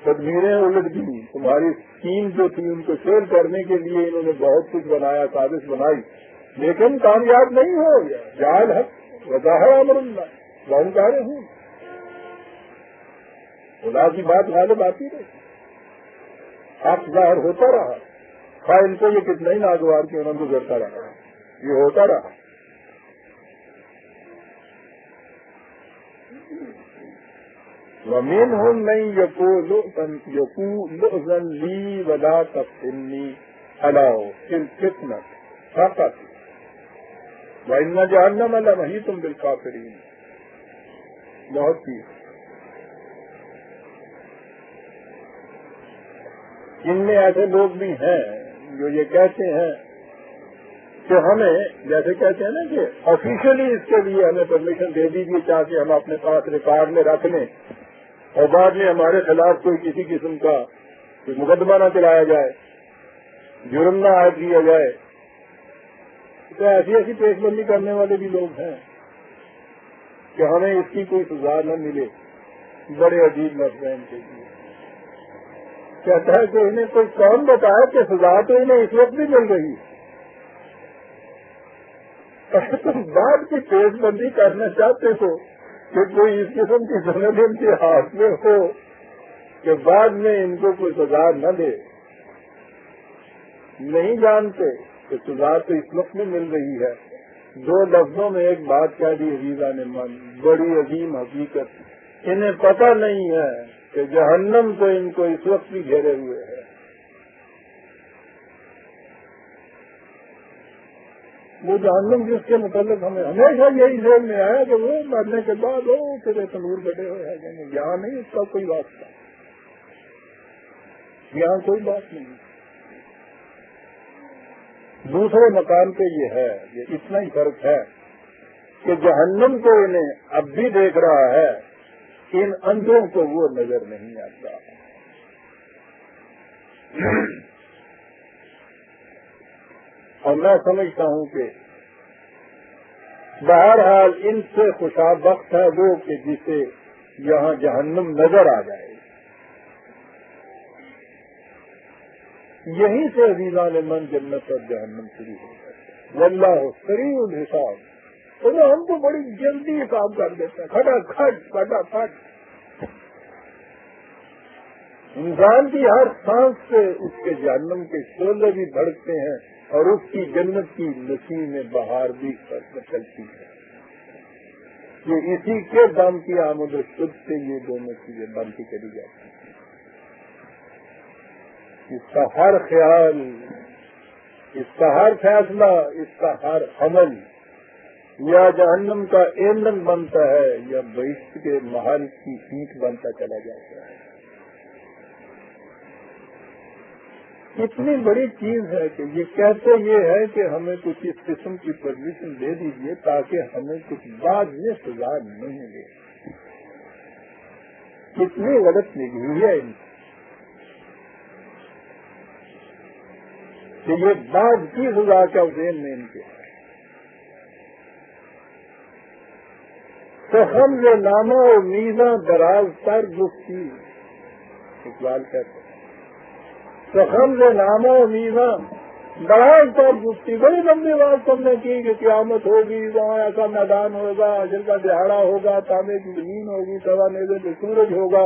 تدبیریں الٹ دی. تمہاری اسکیم جو تھی ان کو فیل کرنے کے لیے انہوں نے بہت کچھ بنایا, سازش بنائی, لیکن کامیاب نہیں ہو گیا. جعل حق وظاہر امر اللہ وہم کارہون. خدا کی بات غالب آتی رہی, حق ظاہر ہوتا رہا, خواہ ان کو یہ کتنا ہی ناگوار کیوں نہ گزرتا رہا, یہ ہوتا رہا. وَمِنْهُمْ مَنْ يَقُولُ ائْذَنْ لِي وَلَا تَفْتِنِّي أَلَا فِي الْفِتْنَةِ فَقَطْ وَإِنَّ جَهَنَّمَ لَمَحِيطٌ بِالْكَافِرِينَ. بہت چیز ان میں ایسے لوگ بھی ہیں جو یہ کہتے ہیں کہ ہمیں, جیسے کہتے ہیں نا کہ آفیشلی اس کے لیے ہمیں پرمیشن دے دیجیے تاکہ ہم اپنے پاس ریکارڈ میں رکھ لیں, اور بعد میں ہمارے خلاف کوئی کسی قسم کا مقدمہ نہ چلایا جائے, جرم نہ عائد کیا جائے. تو ایسی ایسی پیش بندی کرنے والے بھی لوگ ہیں کہ ہمیں اس کی کوئی سزا نہ ملے. بڑے عجیب لفظ ہیں ان کے لیے. کہتا ہے کہ انہیں کوئی کون بتایا کہ سزا تو انہیں اس وقت بھی مل رہی ہے. تم بعد کی پیش بندی کرنا چاہتے ہو کہ کوئی اس قسم کی سند ان کے ہاتھ میں ہو کہ بعد میں ان کو کوئی سزا نہ دے. نہیں جانتے کہ سزا تو اس وقت میں مل رہی ہے. دو لفظوں میں ایک بات کہہ دی عزیزان نے من, بڑی عظیم حقیقت. انہیں پتہ نہیں ہے کہ جہنم تو ان کو اس وقت بھی گھیرے ہوئے ہے. وہ جہنم جس کے متعلق ہمیں ہمیشہ یہی ذہن میں آیا کہ وہ مرنے کے بعد پھر تنور بیٹھے ہوئے ہیں. یہاں نہیں, اس کا کوئی واسطہ, یہاں کوئی بات نہیں. دوسرے مقام پہ یہ ہے, یہ اتنا ہی فرق ہے کہ جہنم کو انہیں اب بھی دیکھ رہا ہے, ان اندھوں کو وہ نظر نہیں آتا. اور میں سمجھتا ہوں کہ بہرحال ان سے خوشابخت ہے وہ کہ جسے یہاں جہنم نظر آ جائے. یہیں سے عزیزان من جنت اور جہنم شروع ہو جائے. واللہ سریع الحساب. تو ہم کو بڑی جلدی کام کر دیتا ہے، کھٹا. انسان کی ہر سانس سے اس کے جہنم کے شعلے بھی بھڑکتے ہیں اور اس کی جنت کی نسیم بہار بھی چلتی ہے. یہ اسی کے دم کی آمد و شد سے یہ دونوں چیزیں بنتی چلی جاتی ہیں. اس کا ہر خیال، اس کا ہر فیصلہ، اس کا ہر عمل یا جہنم کا ایندھن بنتا ہے یا بہشت کے محل کی اینٹ بنتا چلا جاتا ہے. اتنی بڑی چیز ہے کہ یہ کہتے یہ ہے کہ ہمیں کچھ اس قسم کی پرمیشن دے دیجیے تاکہ ہمیں کچھ بعد میں سزا نہیں ملے. کتنی غلط نگری ہے ان کہ یہ بعد کی سزا کا ذہن میں ان کے ہے. تو ہم یہ نامہ و میزاں دراز پر گفتی اقبال کہتے ہیں. تو ہم سے نامہ و میزاں دراز پر گفتی بڑی لمبی بات سب نے کی کہ قیامت ہوگی، وہاں ایسا میدان ہوگا، حشر کا دہاڑا ہوگا، تانبے کی زمین ہوگی، سوا نیزے پہ سورج ہوگا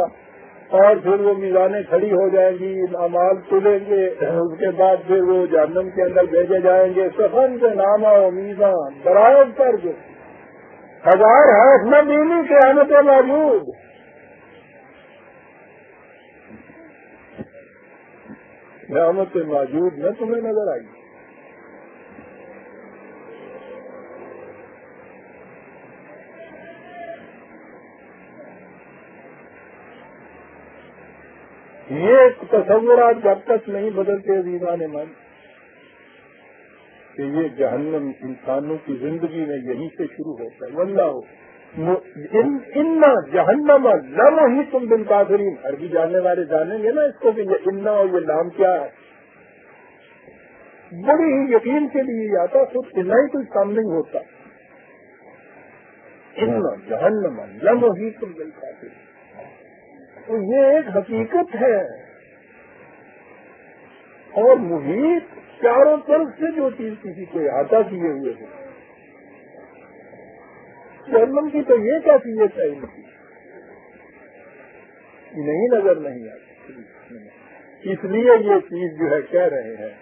اور پھر وہ میزانیں کھڑی ہو جائیں گی، اعمال تلیں گے، اس کے بعد پھر وہ جہنم کے اندر بھیجے جائیں گے. سخن سے نامہ و میزاں دراز پر گفتی ہزار ہاتھ نہ دینی قیامت موجود. قیامت موجود نہ تمہیں نظر آئی. یہ تصورات جب تک نہیں بدلتے عزیزان من کہ یہ جہنم انسانوں کی زندگی میں یہیں سے شروع ہوتا ہے. واللہ ان جہنم لم ہی تم بن کافرین. عربی جاننے والے جانیں گے نا اس کو کہ یہ انا اور یہ نام کیا ہے. بڑی ہی یقین کے لیے آتا، خود اتنا ہی کوئی کام نہیں ہوتا. ان جہنم لم ہی تم بن کافرین. تو یہ ایک حقیقت ہے اور محیط چاروں طرف سے جو چیز کسی کو احاطہ کیے ہوئے ہے. جہنم کی تو یہ کیفیت ہے ان کی نہیں نظر نہیں آتی. اس لیے یہ چیز جو ہے کہہ رہے ہیں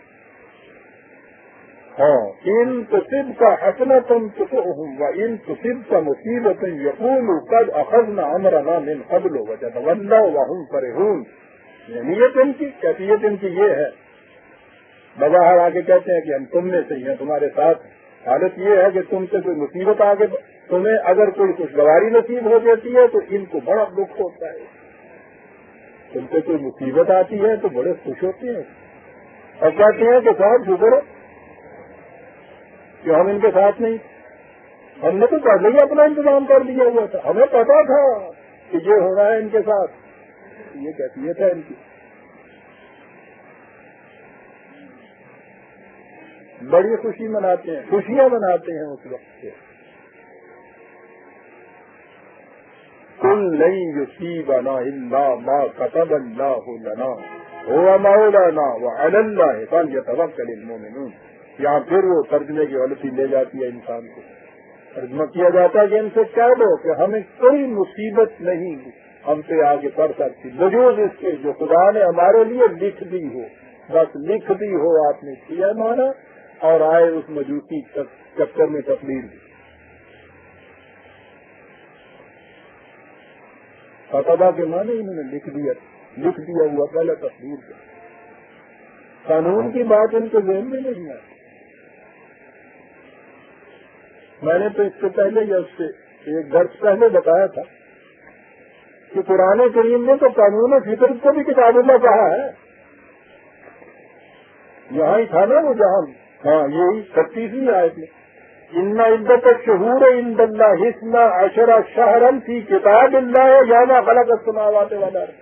ہاں ان تصب کا حسنتم تسؤہم و ان تصب کا مصیبت یقولوا قد اخذنا امرنا من قبل وتولوا وهم فرحون. نیت ان کی کیفیت ان کی یہ ہے. بظاہر آگے کہتے ہیں کہ ہم تم میں سے ہی ہیں، تمہارے ساتھ. حالت یہ ہے کہ تم سے کوئی مصیبت آگے تمہیں اگر کوئی خوشگواری نصیب ہو جاتی ہے تو ان کو بڑا دکھ ہوتا ہے. تم سے کوئی مصیبت آتی ہے تو بڑے خوش ہوتے ہیں اور کہتے ہیں کہ صاحب شکر کہ ہم ان کے ساتھ نہیں. ہم نے تو پہلے ہی اپنا انتظام کر دیا ہوا تھا، ہمیں پتا تھا کہ یہ ہو رہا ہے ان کے ساتھ. یہ کیفیت ہے ان کی. بڑی خوشی مناتے ہیں، خوشیاں مناتے ہیں اس وقت سے. کل نہیں یصیبنا الا ما كتب الله لنا هو مولانا وعلى الله فليتوكل المؤمنون. یہاں پھر وہ ترجمے کی غلطی لے جاتی ہے انسان کو. ترجمہ کیا جاتا ہے کہ ان سے کہہ دو کہ ہمیں کوئی مصیبت نہیں ہم سے آگے پڑ سکتی بجوز اس کے جو خدا نے ہمارے لیے لکھ دی ہو. بس لکھ دی ہو آپ نے کیا مانا اور آئے اس مجوسی چکر میں تقریر دی. فتبہ کے معنی انہوں نے لکھ دیا ہوا پہلے تقریر کا. قانون کی بات ان کے ذہن میں نہیں ہے. میں نے تو اس سے پہلے یا اس سے ایک درس پہلے بتایا تھا کہ قرآن کریم نے تو قانون فطرت کو بھی کتاب اللہ کہا ہے. یہاں ہی تھا نا وہ جہاں ہاں یہی 36ویں آیت میں ان عدت الشہور عند اللہ 12 شہرا فی کتاب اللہ یوم خلق السماوات والارض.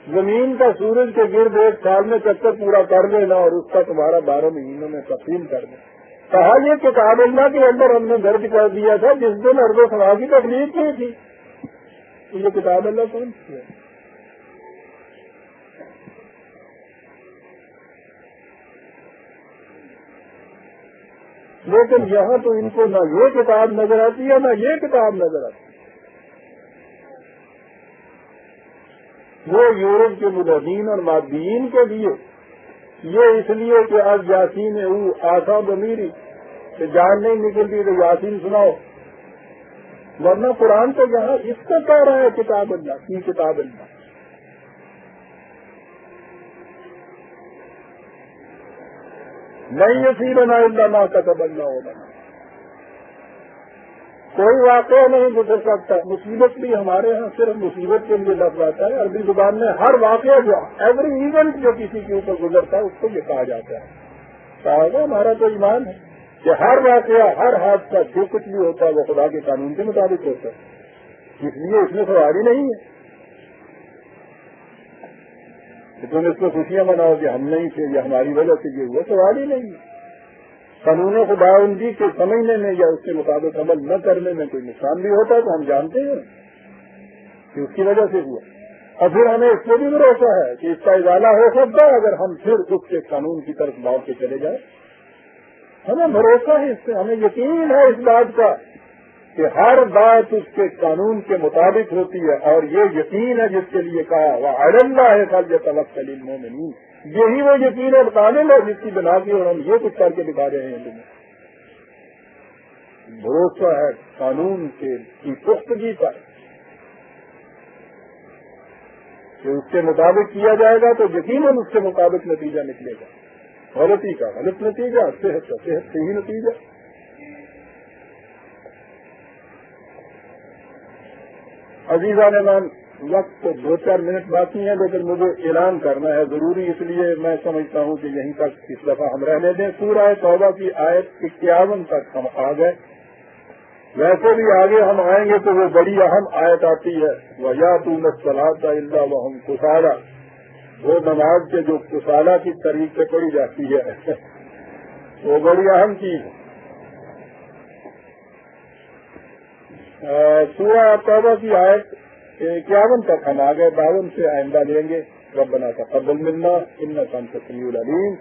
زمین کا سورج کے گرد ایک سال میں چکر پورا کر لینا اور اس کا تمہارا 12 مہینوں میں تقسیم کر دیں. کہا یہ کتاب اللہ کے اندر ہم نے درج کر دیا تھا جس دن ارض و سما کی تخلیق کی تھی. یہ کتاب اللہ کون سی ہے؟ لیکن یہاں تو ان کو نہ یہ کتاب نظر آتی ہے نہ یہ کتاب نظر آتی ہے. وہ یورپ کے مدین اور مادین کے لیے یہ اس لیے کہ اب یاسین آسا بمیری کہ جان نہیں نکلتی تو یاسین سناؤ، ورنہ قرآن تو یہاں اس کو کہہ رہا ہے کتاب اللہ کی کتاب اللہ. نہیں یصیبنا الا ما كتب اللہ لنا. کوئی واقعہ نہیں گزر سکتا. مصیبت بھی ہمارے ہاں صرف مصیبت کے لیے لفظ آتا ہے. عربی زبان میں ہر واقعہ جو ایوری ایونٹ جو کسی کے اوپر گزرتا ہے اس کو یہ کہا جاتا ہے. کہا ہمارا تو ایمان ہے کہ ہر واقعہ ہر حادثہ جو کچھ بھی ہوتا ہے وہ خدا کے قانون کے مطابق ہوتا ہے. اس لیے اس میں سوال ہی نہیں ہے کہ تم اس کو خوشیاں مناؤ کہ ہم نہیں تھے یا ہماری وجہ سے یہ ہوا. سوال ہی نہیں ہے. قانون خداوندی کے سمجھنے میں یا اس کے مطابق عمل نہ کرنے میں کوئی نقصان بھی ہوتا ہے تو ہم جانتے ہیں کہ اس کی وجہ سے ہوا. اور پھر ہمیں اس پہ بھی بھروسہ ہے کہ اس کا ازالہ ہو سکتا ہے اگر ہم پھر اس کے قانون کی طرف لوٹ کے چلے جائیں. ہمیں بھروسہ ہے اس سے، ہمیں یقین ہے اس بات کا کہ ہر بات اس کے قانون کے مطابق ہوتی ہے. اور یہ یقین ہے جس کے لیے کہا وَعَلَى اللَّهِ فَلْيَتَوَكَّلِ الْمُؤْمِنُونَ. یہی وہ یقین ہے کامل ہے جس کی بنا کی اور ہم یہ کچھ کر کے دکھا رہے ہیں. بھروسہ ہے قانون کی پختگی پر کہ اس کے مطابق کیا جائے گا تو یقیناً اس کے مطابق نتیجہ نکلے گا. غلطی کا غلط نتیجہ، صحت کا صحت سے ہی نتیجہ. عزیزان امان، وقت تو 2-4 منٹ باقی ہیں لیکن مجھے اعلان کرنا ہے ضروری، اس لیے میں سمجھتا ہوں کہ یہیں تک اس دفعہ ہم رہنے دیں. سورہ توبہ کی آیت 51 تک ہم آ گئے. ویسے بھی آگے ہم آئیں گے تو وہ بڑی اہم آیت آتی ہے وَيَأْتُونَ الصَّلَاةَ إِلَّا وَهُمْ كُسَالَىٰ. وہ نماز کے جو کسالہ کی طریق سے پڑھی جاتی ہے وہ بڑی اہم چیز ہے. سورہ توبہ کی آیت 51 تک ہم آ گئے. 52 سے آئندہ لیں گے. ربنا تقبل منا انک انت السمیع العلیم.